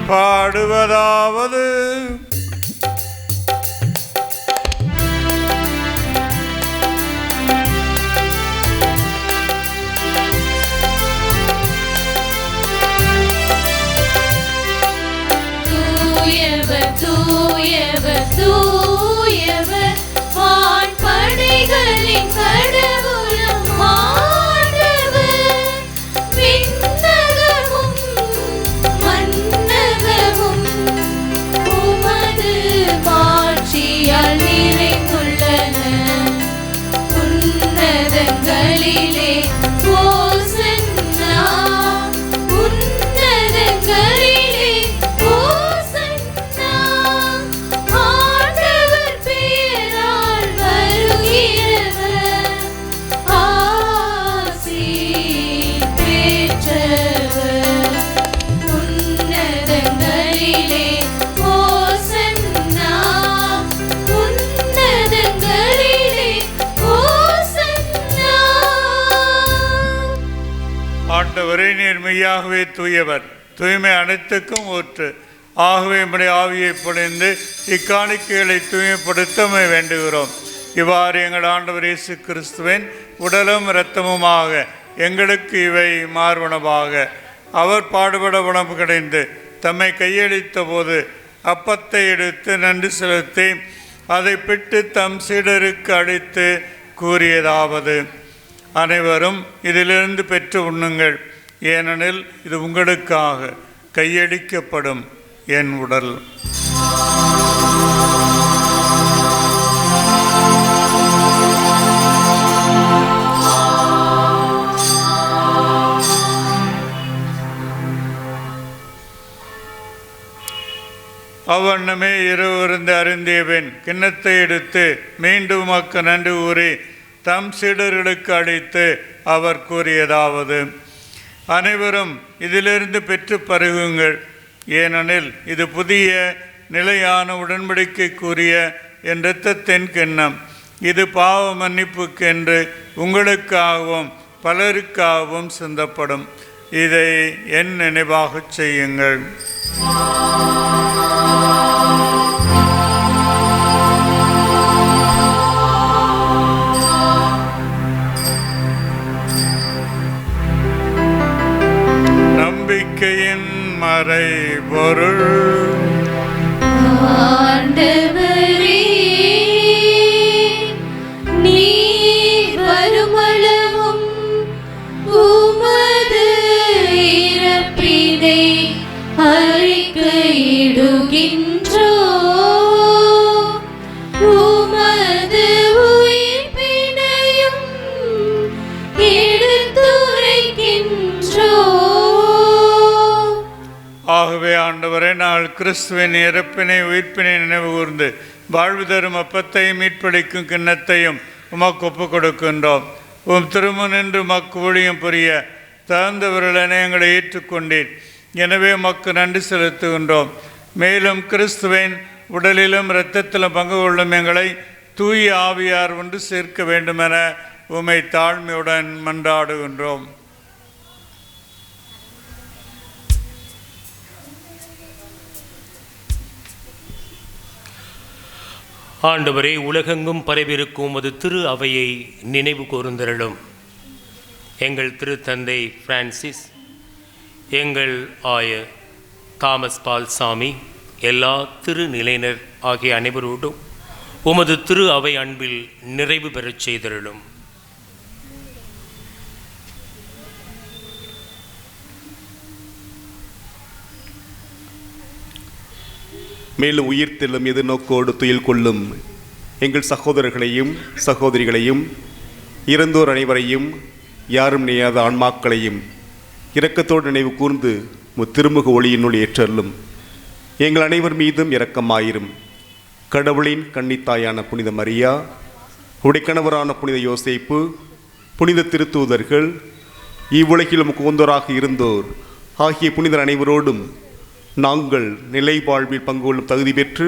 பாடுவதாவது: தூயவர் தூயவர் தூயவர் வான்படைகளின் கடவுளும் ஆண்டவர். விண்ணகமும் மண்ணகமும் உமது மாட்சியால் நிறைந்துள்ளன. உன்னதங்களிலே ஓசன்னா, உன்னதங்களிலே ஓசன்னா. ஆண்டவர் பெயரால் வருகிறவர் ஆசி பெற்றவர். உன்னதங்களிலே ஓசன்னா, உன்னதங்களிலே ஓசன்னா. ஆண்டவரே, நீர் மெய்யாகவே தூயவர், தூய்மை அனைத்துக்கும் ஊற்று. ஆகவே நம்முடைய ஆவியை பொழிந்து இக்காணிக்கைகளை தூய்மைப்படுத்த வேண்டுகிறோம். இவ்வாறு எங்கள் ஆண்டவர் இயேசு கிறிஸ்துவின் உடலும் இரத்தமுமாக எங்களுக்கு இவை மார்பனவாக. அவர் பாடுபட உடம்பு கிடைந்து தம்மை கையளித்த போது அப்பத்தை எடுத்து நன்றி செலுத்தி அதை பிட்டு தம் சீடருக்கு அளித்து கூறியதாவது: அனைவரும் இதிலிருந்து பெற்று உண்ணுங்கள், ஏனெனில் இது உங்களுக்காக கையளிக்கப்படும் என் உடல். அவ்வண்ணமே இரவு இருந்து அருந்தியவன் கிண்ணத்தை எடுத்து மீண்டும் உமக்கு நன்றி கூறி தம் சீடர்களுக்கு அளித்து அவர் கூறியதாவது: அனைவரும் இதிலிருந்து பெற்று பருகுங்கள், ஏனெனில் இது புதிய நிலையான உடன்படிக்கைக்குரிய என் இரத்தத்தின் கிண்ணம். இது பாவ மன்னிப்புக்கென்று உங்களுக்காகவும் பலருக்காகவும் சிந்தப்படும். இதை என் நினைவாகச் செய்யுங்கள். நம்பிக்கையின் மறைபொருள். ஆண்டவரே, நீர் வருமளவும் உமது இறப்பினை அறிக்கையிடுகின்றோம். உமது உயிர்ப்பினையும் எடுத்துரைக்கின்றோம். ஆகவே ஆண்டவரே, நாள் கிறிஸ்துவின் இறப்பினை உயிர்ப்பினை நினைவு கூர்ந்து வாழ்வு தரும் அப்பத்தையும் மீட்பளிக்கும் கிண்ணத்தையும் உமக்கு ஒப்புக் கொடுக்கின்றோம். திருமணம் என்று மக்கு ஊழியம் புரிய தகுந்தவர்களென எங்களை ஏற்றுக்கொண்டீர். எனவே மக்கு நன்றி செலுத்துகின்றோம். மேலும் கிறிஸ்துவின் உடலிலும் இரத்தத்திலும் பங்கு கொள்ளும் எங்களை தூய ஆவியார் ஒன்று சேர்க்க வேண்டுமென உம்மை தாழ்மையுடன் மன்றாடுகின்றோம். ஆண்டவரே, உலகெங்கும் பரவியிருக்கும் உமது திரு அவையை நினைவு கூர்ந்தருளும். எங்கள் திருத்தந்தை பிரான்சிஸ், எங்கள் ஆயர் தாமஸ் பால்சாமி, எல்லா திருநிலையினர் ஆகிய அனைவரோடும் உமது திரு அவை அன்பில் நிறைவு பெறச் செய்தருளும். மேலும் உயிர்த்தெழும் எதிர்நோக்கோடு துயில் கொள்ளும் எங்கள் சகோதரர்களையும் சகோதரிகளையும், இறந்தோர் அனைவரையும், யாரும் நினையாத ஆன்மாக்களையும் இரக்கத்தோடு நினைவு கூர்ந்து திருமுக ஒளியினுள் ஏற்றருளும். எங்கள் அனைவர் மீதும் இரக்கமாயிரும். கடவுளின் கன்னித்தாயான புனித மரியா, உடைக்கணவரான புனித யோசேப்பு, புனித திருத்தூதர்கள், இவ்வுலகிலும் உகந்தோராக இருந்தோர் ஆகிய புனிதர் அனைவரோடும் நாங்கள் நிலை வாழ்வில் பங்கு கொள்ளும் தகுதி பெற்று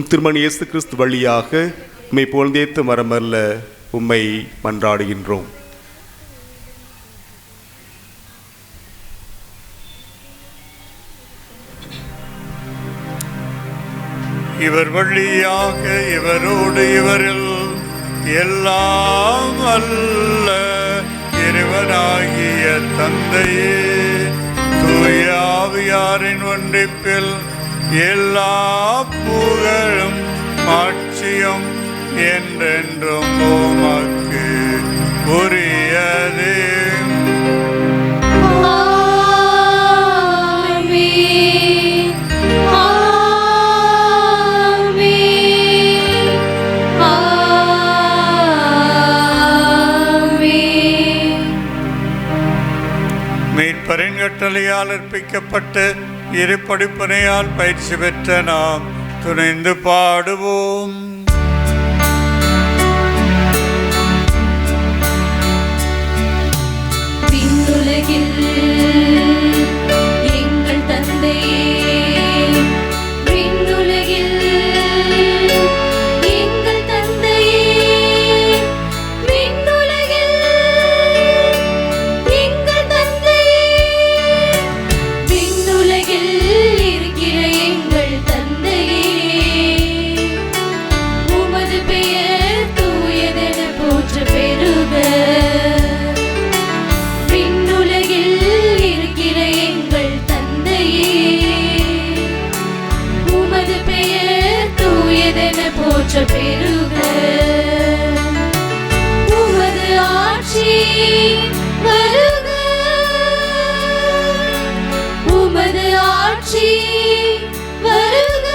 திருமண இயேசு கிறிஸ்து வழியாக உம்மை புகழ்ந்தேத்து மரமல்ல உம்மை மன்றாடுகின்றோம். இவர் வழியாக இவரோடு இவரில் எல்லாம் அல்ல இறைவனாகிய தந்தையே, தூய ஆவியாரின் ஒன்றிப்பில் எல்லா புகழும் ஆட்சியும் என்றென்றும் உமக்கு உரியதே. மீட்பரின்கட்டளையால் அர்ப்பிக்கப்பட்டு இரு படிப்பனையால் பயிற்சி பெற்ற நாம் துணைந்து பாடுவோம். விண்ணுலகில் எங்கள் தந்தையே, விண்ணுலகில் எங்கள் தந்தையே, விண்ணுலகில் எங்கள் தந்தையே, விண்ணுலகில் இருக்கிற எங்கள் தந்தையே, உமது பெயர் தூயதென போற்ற பெறுக. விண்ணுலகில் இருக்கிற எங்கள் தந்தையே, உமது பெயர் தூயதென போற்ற பெறுக. உமது ஆட்சி வருக, உமது ஆட்சி வருக.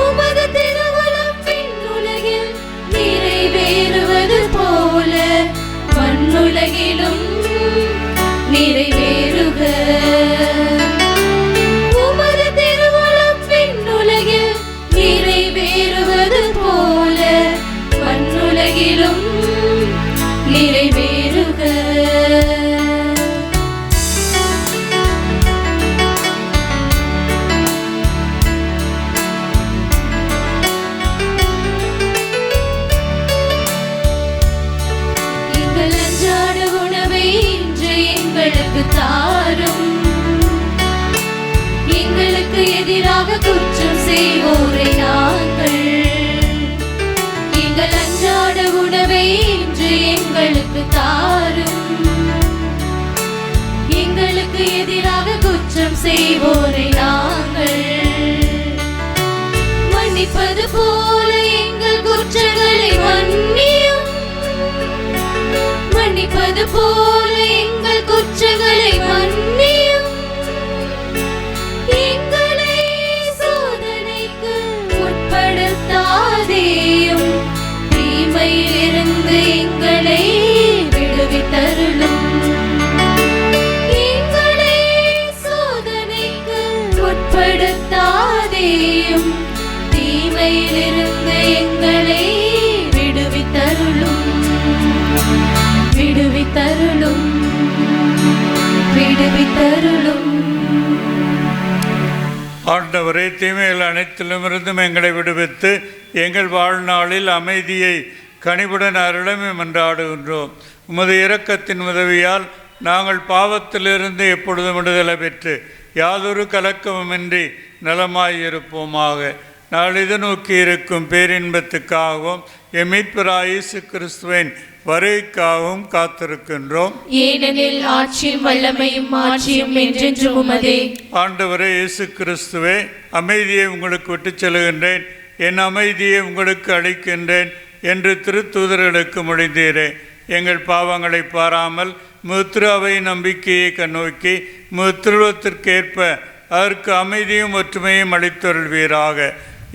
உமது திருவுளம் விண்ணுலகில் நிறைவேறுவது போல மண்ணுலகிலும் நிறைவேறுக. உமது திருவுளம் விண்ணுலகில் நிறைவேறுவது போல மண்ணுலகிலும் நிறைவேறுக. எங்கள் அன்றாட உணவை எங்களுக்கு தாரும். எங்களுக்கு எதிராக குற்றம் செய்வோரை நாங்கள் எங்கள் அன்றாட உணவை இன்று எங்களுக்கு தாரும். எங்களுக்கு எதிராக குற்றம் செய்வோரை நாங்கள் மன்னிப்பது போல எங்கள் குற்றங்களை மன்னியும். மன்னிப்பது போல எங்கள் குற்றங்களை மன்னியும். எங்களை சோதனைக்கு உட்படுத்தாதேயும். தீமையிலிருந்து எங்களை விடுவித்தருளும். எங்களை சோதனைக்கு உட்படுத்தாதேயும். தீமையிலிருந்து எங்களை விடுவித்தருளும். விடுவித்தருளும். விடுவித்தருளும். ஆண்டவரே, தீமைகள் அனைத்திலும் இருந்தும் எங்களை விடுவித்து எங்கள் வாழ்நாளில் அமைதியை கனிவுடன் அருளமை மன்றாடுகின்றோம். உமது இரக்கத்தின் உதவியால் நாங்கள் பாவத்திலிருந்து எப்பொழுதும் விடுதலை பெற்று யாதொரு கலக்கமுமின்றி நலமாயிருப்போமாக. நாளிது நோக்கி இருக்கும் பேரின்பத்துக்காகவும் எம் மீட்பராகிய இயேசு கிறிஸ்துவின் வருகைக்காகவும் காத்திருக்கின்றோம். ஏனெனில் ஆட்சியும் வல்லமையும் மாட்சியும் என்றென்றும் உமதே. ஆண்டவரே இயேசு கிறிஸ்துவே, அமைதியை உங்களுக்கு விட்டுச் செல்கின்றேன், என் அமைதியை உங்களுக்கு அளிக்கின்றேன் என்று திருத்தூதர்களுக்கு மொழிந்தீரே. எங்கள் பாவங்களை பாராமல் திரு அவை நம்பிக்கையை கண்ணோக்கி திருவுளத்திற்கேற்ப அதற்கு அமைதியும் ஒற்றுமையும் அளித்தருள்வீராக.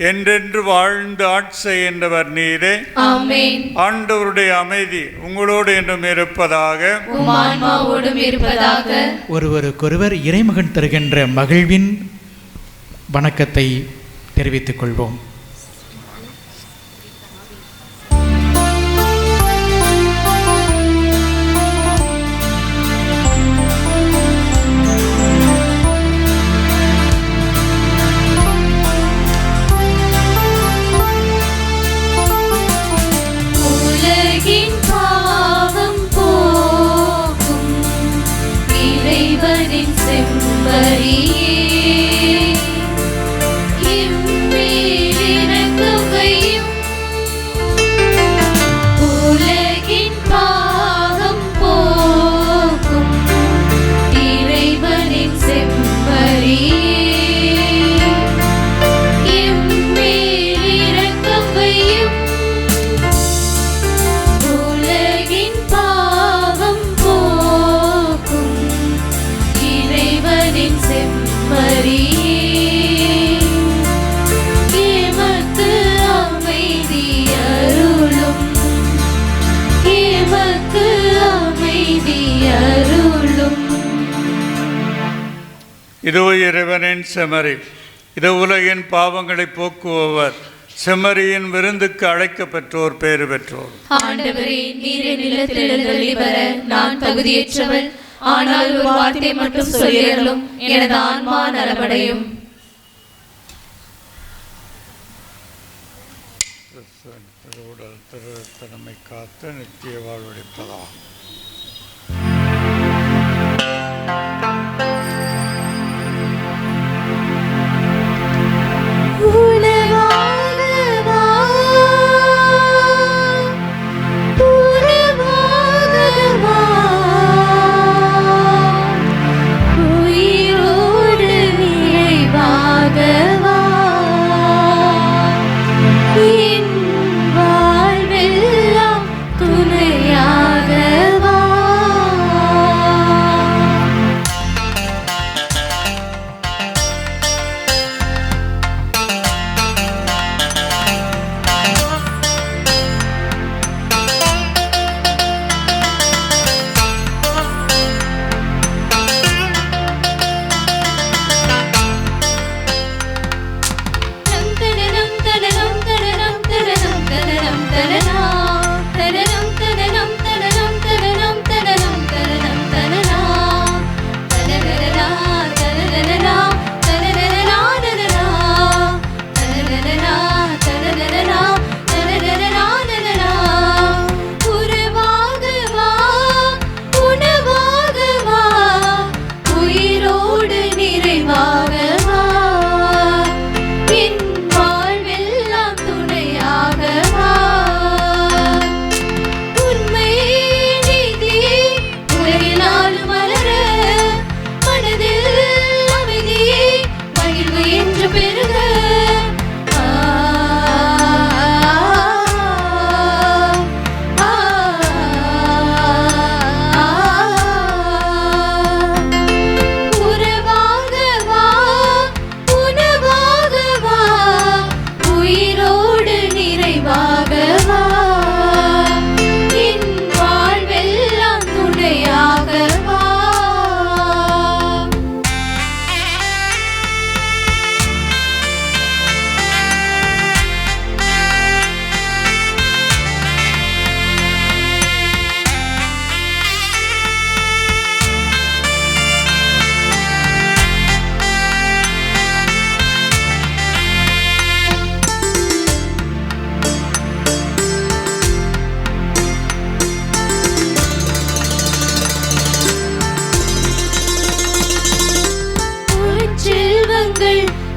என்றென்று வாழ்ந்து ஆட்சி என்றவர் நீரே. ஆமென். ஆண்டவருடைய அமைதி உங்களோடு என்றும் இருப்பதாக. உம் ஆன்மாவோடும் இருப்பதாக. ஒருவருக்கொருவர் இறைமகன் தருகின்ற மகிழ்வின் வணக்கத்தை தெரிவித்துக் கொள்வோம். இதோ இறைவனின் செம்மறி, இதோ உலகின் பாவங்களை போக்குபவர். செம்மறியின் விருந்துக்கு அழைக்கப்பெற்றோர் பேறு பெற்றோர். ஆண்டவரே, நீரே நிலத்தில் எழுந்தருளி வர நான் தகுதியற்றவள். ஆனால் ஒரு வார்த்தை மட்டும் சொல்லியருளும், எனது ஆன்மா நலமடையும். திருவுடல் திருத்தன்மை காத்து நித்திய வாழ்வளிப்பதா.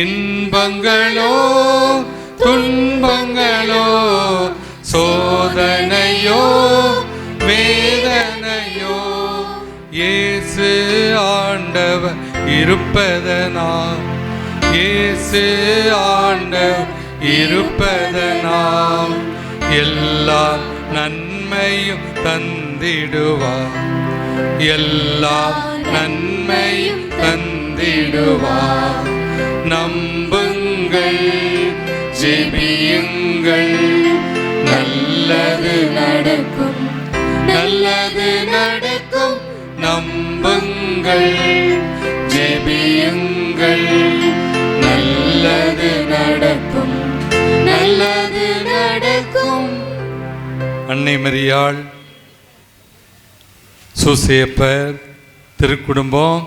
இன்பங்களோ துன்பங்களோ சோதனையோ வேதனையோ இயேசு ஆண்டவர் இருப்பதனால் இயேசு ஆண்டவர் இருப்பதனால் எல்லா நன்மையும் தந்திடுவார் எல்லா நன்மையும் தந்திடுவார் நம்புங்கள் ஜெபியுங்கள் நல்லது நடக்கும் நல்லது நடக்கும் நம்புங்கள் ஜெபியுங்கள் நல்லது நடக்கும் நல்லது நடக்கும். அன்னை மரியாள், சூசேப்பர் திருக்குடும்பம்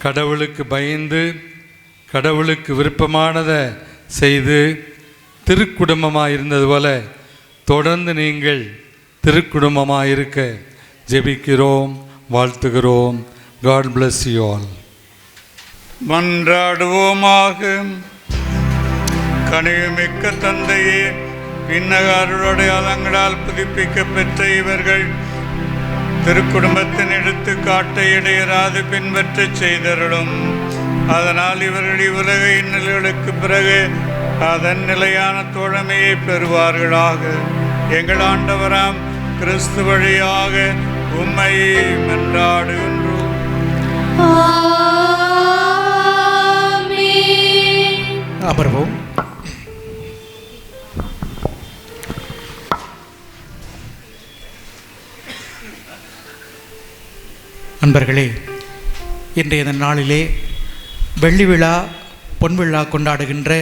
கடவுளுக்கு பயந்து கடவுளுக்கு விருப்பமானதை செய்து திருக்குடும்பமாக இருந்தது போல தொடர்ந்து நீங்கள் திருக்குடும்பமாக இருக்க ஜெபிக்கிறோம், வாழ்த்துகிறோம். God bless you all. மன்றாடுவோமாக. கனிவுமிக்க தந்தையே, விண்ணகாருடைய அலங்களால் புதுப்பிக்க பெற்ற இவர்கள் திருக்குடும்பத்தின் எடுத்துக்காட்டை இடையராது பின்பற்றச் செய்தருளும். அதனால் இவர்கள் இவ்வுலக இன்னல்களுக்கு பிறகு அதன் நிலையான தோழமையை பெறுவார்களாக. எங்கள் ஆண்டவராம் கிறிஸ்து வழியாக உம்மை மன்றாடுகின்றோம். அமர்வோம். நண்பர்களே, இன்றைய நாளிலே வெள்ளி விழா பொன் விழா கொண்டாடுகின்ற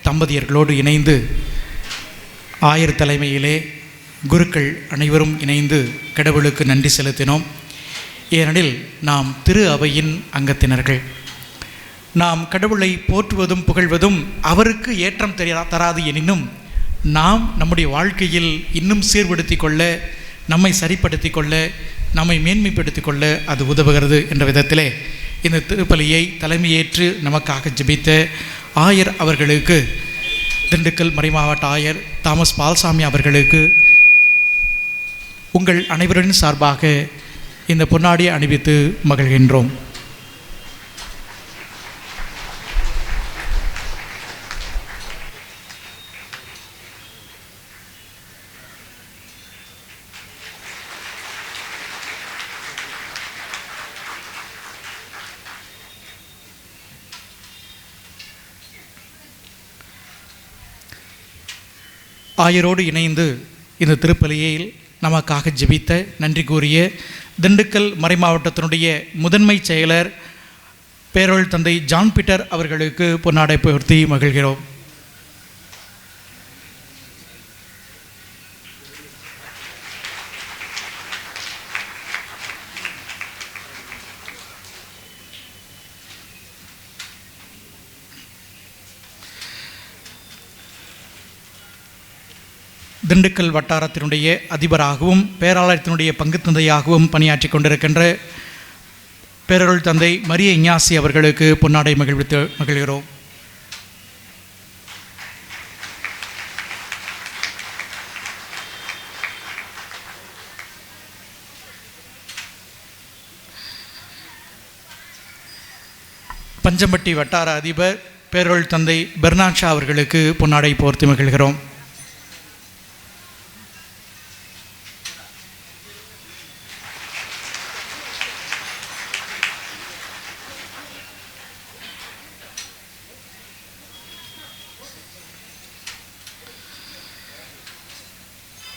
தம்பதியர்களோடு இணைந்து ஆயர் தலைமையிலே குருக்கள் அனைவரும் இணைந்து கடவுளுக்கு நன்றி செலுத்தினோம். ஏனெனில் நாம் திரு அவையின் அங்கத்தினர்கள். நாம் கடவுளை போற்றுவதும் புகழ்வதும் அவருக்கு ஏற்றம் தராது எனினும் நாம் நம்முடைய வாழ்க்கையில் இன்னும் சீர்படுத்தி கொள்ள, நம்மை சரிப்படுத்தி கொள்ள, நம்மை மேன்மைப்படுத்தி கொள்ள அது உதவுகிறது என்ற விதத்திலே இந்த திருப்பலியை தலைமையேற்று நமக்காக ஜெபித்த ஆயர் அவர்களுக்கு, திண்டுக்கல் மறைமாவட்ட ஆயர் தாமஸ் பால்சாமி அவர்களுக்கு உங்கள் அனைவரின் சார்பாக இந்த பொன்னாடியை அணிவித்து மகிழ்கின்றோம். ஆயரோடு இணைந்து இந்த திருப்பலியில் நமக்காக ஜெபித்த, நன்றி கூறிய திண்டுக்கல் மறைமாவட்டத்தினுடைய முதன்மை செயலர் பேரொள் தந்தை ஜான் பீட்டர் அவர்களுக்கு பொன்னாடை போர்த்தி மகிழ்கிறோம். திண்டுக்கல் வட்டாரத்தினுடைய அதிபராகவும் பேராலயத்தினுடைய பங்கு தந்தையாகவும் பணியாற்றி கொண்டிருக்கின்ற பேரருள் தந்தை மரிய இஞ்ஞாசி அவர்களுக்கு பொன்னாடை மகிழ்வித்து மகிழ்கிறோம். பஞ்சம்பட்டி வட்டார அதிபர் பேரருள் தந்தை பெர்னாட்ஷா அவர்களுக்கு பொன்னாடை போர்த்தி மகிழ்கிறோம்.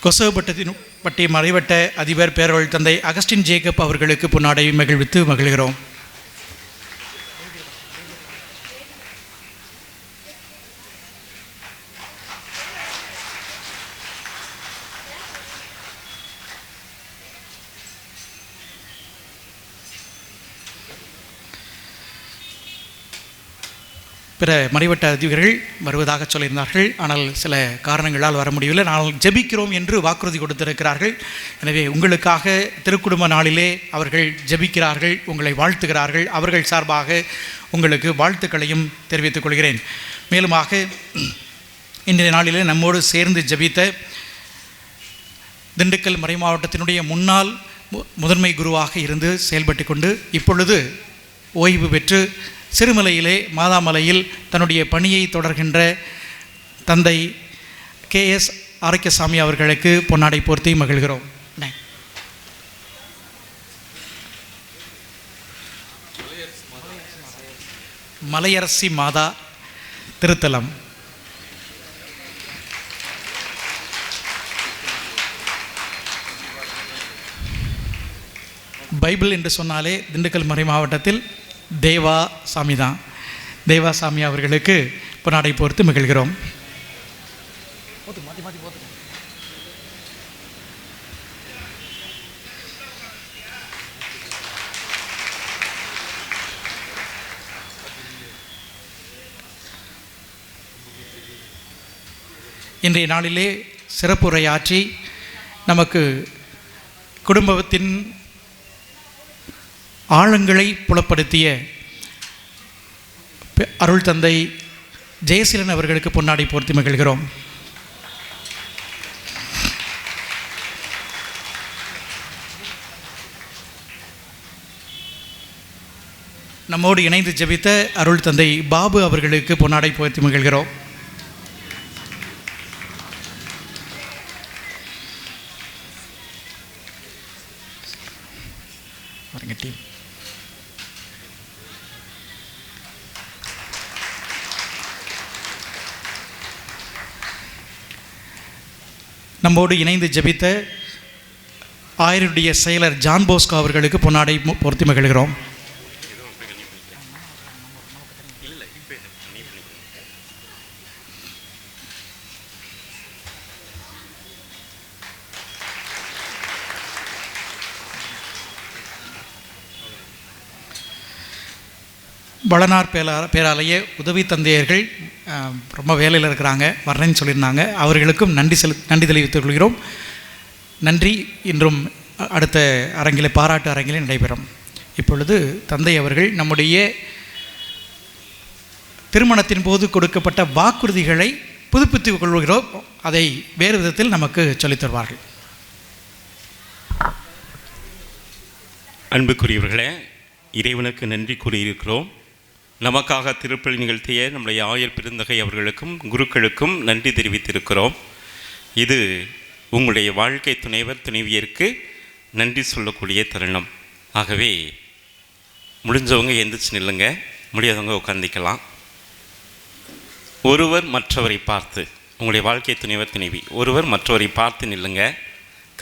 கொசவப்பட்டி மறைவட்ட அதிபர் பேரருள் தந்தை அகஸ்டின் ஜேக்கப் அவர்களுக்கு பொன்னாடை மகிழ்வித்து மகிழ்கிறோம். பிற மறைவட்ட அதிபர்கள் வருவதாக சொல்லியிருந்தார்கள். ஆனால் சில காரணங்களால் வர முடியவில்லை. நாங்கள் ஜெபிக்கிறோம் என்று வாக்குறுதி கொடுத்திருக்கிறார்கள். எனவே உங்களுக்காக திருக்குடும்ப நாளிலே அவர்கள் ஜெபிக்கிறார்கள், உங்களை வாழ்த்துகிறார்கள். அவர்கள் சார்பாக உங்களுக்கு வாழ்த்துக்களையும் தெரிவித்துக் கொள்கிறேன். மேலுமாக இன்றைய நாளிலே நம்மோடு சேர்ந்து ஜெபித்த திண்டுக்கல் மறை மாவட்டத்தினுடைய முன்னாள் முதன்மை குருவாக இருந்து செயல்பட்டு கொண்டு இப்பொழுது ஓய்வு பெற்று சிறுமலையிலே மாதாமலையில் தன்னுடைய பணியை தொடர்கின்ற தந்தை KS ஆரோக்கியசாமி அவர்களுக்கு பொன்னாடை போர்த்தி மகிழ்கிறோம். மலையரசி மாதா திருத்தலம். பைபிள் என்று சொன்னாலே திண்டுக்கல் மறை மாவட்டத்தில் தேவா சாமி தான். தேவா சாமி அவர்களுக்கு பொன்னாடை போர்த்து மகிழ்கிறோம். இன்றைய நாளிலே சிறப்புரையாற்றி நமக்கு குடும்பத்தின் ஆழங்களை புலப்படுத்திய அருள் தந்தை ஜெயசீலன் அவர்களுக்கு பொன்னாடை போர்த்தி மகிழ்கிறோம். நம்மோடு இணைந்து ஜெபித்த அருள் தந்தை பாபு அவர்களுக்கு பொன்னாடை போர்த்தி மகிழ்கிறோம். நம்மோடு இணைந்து ஜெபித்த ஆயருடைய செயலர் ஜான் போஸ்கோ அவர்களுக்கு பொன்னாடை பொருத்தி மகிழ்கிறோம். வளனார் பேராலய உதவி தந்தையர்கள் ரொம்ப வேலையில் இருக்கிறாங்க, வர்றேன்னு சொல்லியிருந்தாங்க. அவர்களுக்கும் நன்றி தெரிவித்துக் கொள்கிறோம். நன்றி. இன்றும் அடுத்த அரங்கிலே பாராட்டு அரங்கிலே நடைபெறும். இப்பொழுது தந்தை அவர்கள் நம்முடைய திருமணத்தின் போது கொடுக்கப்பட்ட வாக்குறுதிகளை புதுப்பித்துக் கொள்கிறோம். அதை வேறு விதத்தில் நமக்கு சொல்லித் தருவார்கள். அன்புக்குரியவர்களே, இறைவனுக்கு நன்றி கூறியிருக்கிறோம். நமக்காக திருப்பலி நிகழ்த்திய நம்முடைய ஆயர் பெருந்தகை அவர்களுக்கும் குருக்களுக்கும் நன்றி தெரிவித்திருக்கிறோம். இது உங்களுடைய வாழ்க்கை துணைவர் துணைவியருக்கு நன்றி சொல்லக்கூடிய தருணம். ஆகவே முடிஞ்சவங்க எந்திரிச்சு நில்லுங்க, முடியாதவங்க உட்காந்துக்கலாம். ஒருவர் மற்றவரை பார்த்து, உங்களுடைய வாழ்க்கை துணைவர் துணைவி ஒருவர் மற்றவரை பார்த்து நில்லுங்க.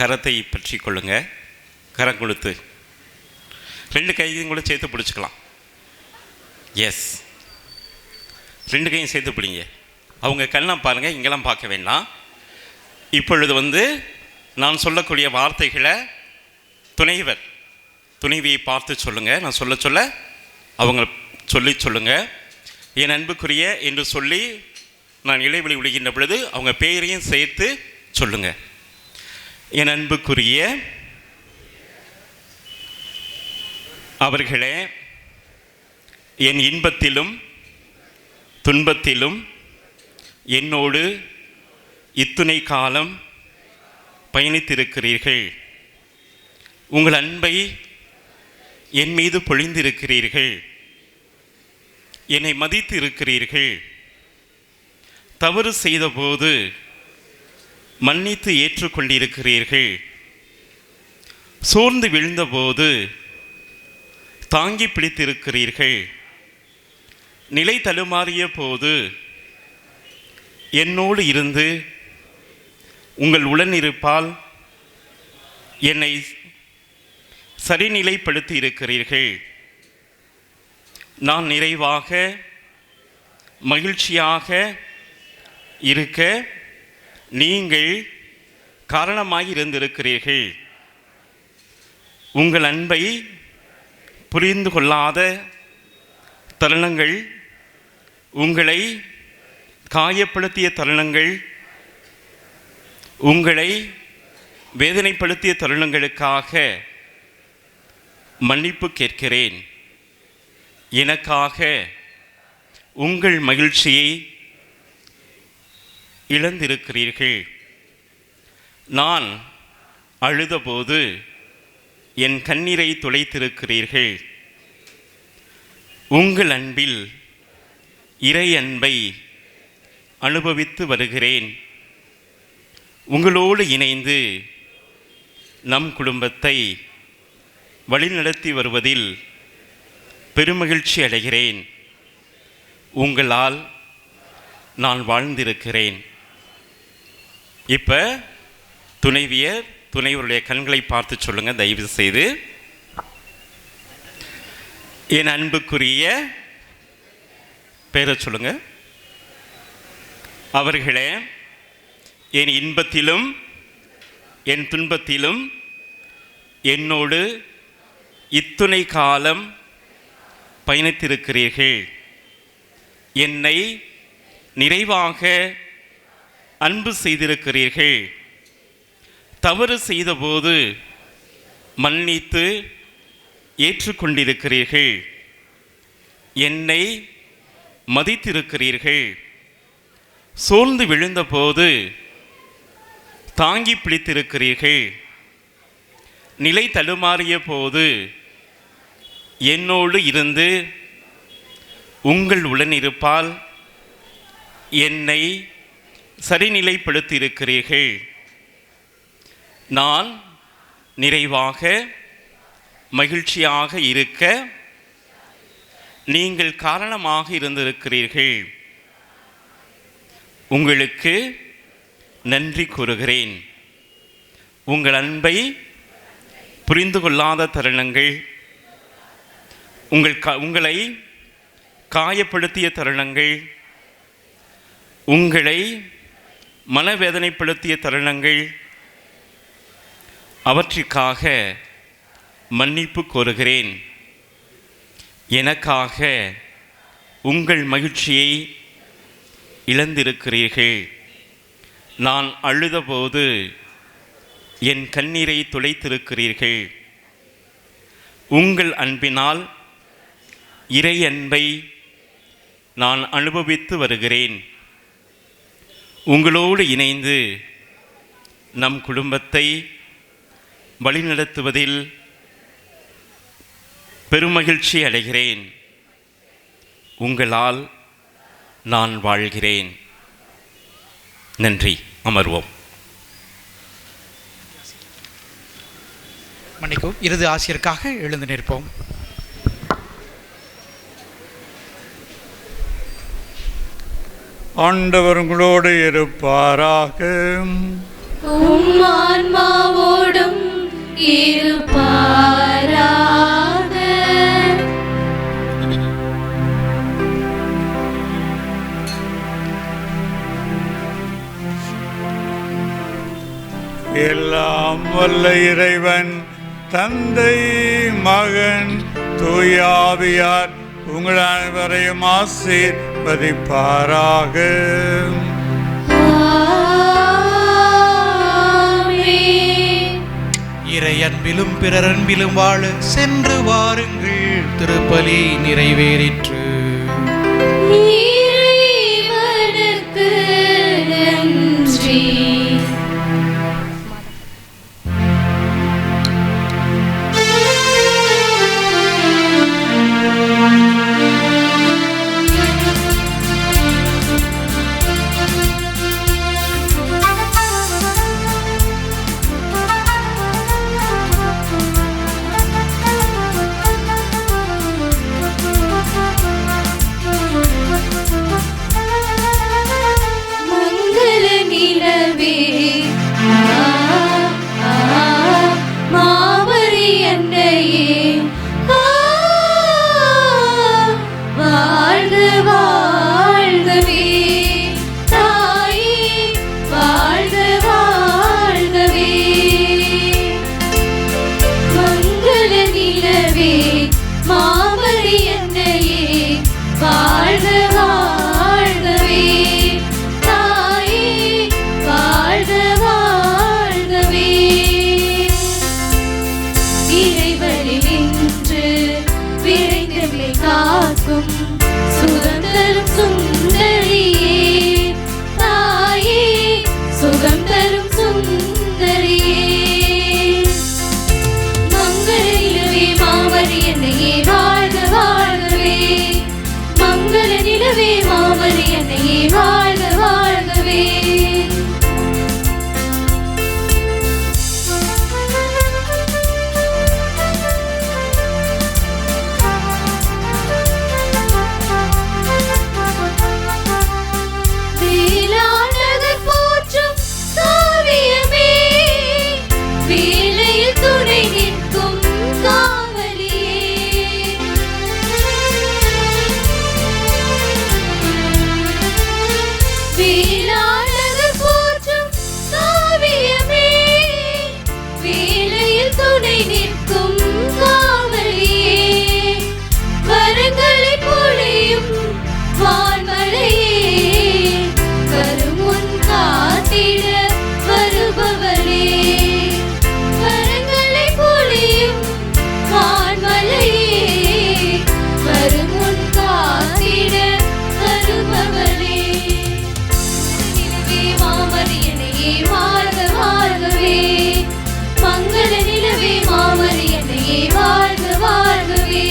கரத்தை பற்றி கொள்ளுங்க. கரம் கொடுத்து 2 கையும் கூட சேர்த்து பிடிச்சிக்கலாம். எஸ், 2 கையும் சேர்த்து பிடிங்க. அவங்க கண்ணெலாம் பாருங்கள், இங்கெல்லாம் பார்க்க வேண்டாம். இப்பொழுது நான் சொல்லக்கூடிய வார்த்தைகளை துணைவர் துணைவியை பார்த்து சொல்லுங்கள். நான் சொல்ல அவங்க சொல்லுங்கள். என் அன்புக்குரிய என்று சொல்லி நான் இடைவெளி விடுகின்ற பொழுது அவங்க பெயரையும் சேர்த்து சொல்லுங்கள். என் அன்புக்குரிய அவர்களே, என் இன்பத்திலும் துன்பத்திலும் என்னோடு இத்துணை காலம் பயணித்திருக்கிறீர்கள். உங்கள் அன்பை என் மீது பொழிந்திருக்கிறீர்கள். என்னை மதித்து இருக்கிறீர்கள். தவறு செய்தபோது மன்னித்து ஏற்றுக்கொண்டிருக்கிறீர்கள். சோர்ந்து விழுந்தபோது தாங்கி பிடித்திருக்கிறீர்கள். நிலை தடுமாறிய போது என்னோடு இருந்து உங்கள் உடனிருப்பால் என்னை சரிநிலைப்படுத்தி இருக்கிறீர்கள். நான் நிறைவாக மகிழ்ச்சியாக இருக்க நீங்கள் காரணமாக இருந்திருக்கிறீர்கள். உங்கள் அன்பை புரிந்து கொள்ளாத தருணங்கள் உங்களை காயப்படுத்திய தருணங்கள், உங்களை வேதனைப்படுத்திய தருணங்களுக்காக மன்னிப்பு கேட்கிறேன். எனக்காக உங்கள் மகிழ்ச்சியை இழந்திருக்கிறீர்கள். நான் அழுதபோது என் கண்ணீரை துளைத்திருக்கிறீர்கள். உங்கள் அன்பில் இறை அன்பை அனுபவித்து வருகிறேன். உங்களோடு இணைந்து நம் குடும்பத்தை வழிநடத்தி வருவதில் பெருமகிழ்ச்சி அடைகிறேன். உங்களால் நான் வாழ்ந்திருக்கிறேன். இப்போ துணைவருடைய கண்களை பார்த்து சொல்லுங்கள் தயவு செய்து. என் அன்புக்குரிய பேரை சொல்லுங்க. அவர்களே, என் இன்பத்திலும் என் துன்பத்திலும் என்னோடு இத்துணை காலம் பயணித்திருக்கிறீர்கள். என்னை நிறைவாக அன்பு செய்திருக்கிறீர்கள். தவறு செய்தபோது மன்னித்து ஏற்றுக்கொண்டிருக்கிறீர்கள். என்னை மதித்திருக்கிறீர்கள். சோர்ந்து விழுந்தபோது தாங்கி பிடித்திருக்கிறீர்கள். நிலை தடுமாறிய போது என்னோடு இருந்து உங்கள் உடனிருப்பால் என்னை சரிநிலைப்படுத்தியிருக்கிறீர்கள். நான் நிறைவாக மகிழ்ச்சியாக இருக்க நீங்கள் காரணமாக இருந்திருக்கிறீர்கள். உங்களுக்கு நன்றி கூறுகிறேன். உங்கள் அன்பை புரிந்து கொள்ளாத தருணங்கள், உங்களை காயப்படுத்திய தருணங்கள், உங்களை மனவேதனைப்படுத்திய தருணங்கள், அவற்றிற்காக மன்னிப்பு கோருகிறேன். எனக்காக உங்கள் மகிழ்ச்சியை இழந்திருக்கிறீர்கள். நான் அழுதபோது என் கண்ணீரை துளைத்திருக்கிறீர்கள். உங்கள் அன்பினால் இறை அன்பை நான் அனுபவித்து வருகிறேன். உங்களோடு இணைந்து நம் குடும்பத்தை வழிநடத்துவதில் பெருமகிழ்ச்சி அடைகிறேன். உங்களால் நான் வாழ்கிறேன். நன்றி. அமர்வோம். மன்னிக்கும். இறுதி ஆசிரியருக்காக எழுந்து நிற்போம். ஆண்டவர் உங்களோடு இருப்பாராக. உம் ஆன்மாவோடும் இருப்பாராக. எல்லாம் வல்ல இறைவன் தந்தை, மகன், தூயாவியார் உங்கள் அனைவரையும் ஆசீர்வதிப்பாராக. இறை அன்பிலும் பிறர் அன்பிலும் வாழ சென்று வாருங்கள். திருப்பலி நிறைவேறிற்று. இறைவனுக்கு நன்றி. காக்கும் சுகந்தரும் சுந்தரியே தாயே சுகம் தரும் சுந்தரியே மங்கள நிலவே மாமரி என்னையே வாழ்க வாழ்கவே மங்கள நிலவே மாமரி என்னையே வாழ்க வாழ்கவே வேளாணகர் போற்றும் காவியமே வேலையில் துணை நிற்கும் காவலியே வேளாணகர் போற்றும் காவியமே வேலையில் துணை நிற்கும் காவலியே வரங்களை பொழியும் வான்மழையே வருமுன் காத்திட வருபவளே வரங்களை பொழியும் வான்மழையே வருமுன் காத்திட வருபவளே நிலவே மாமரியனையே வாழ்க வாழ்கவே மங்கள நிலவே மாமரியனையே வாழ்க வாழ்கவே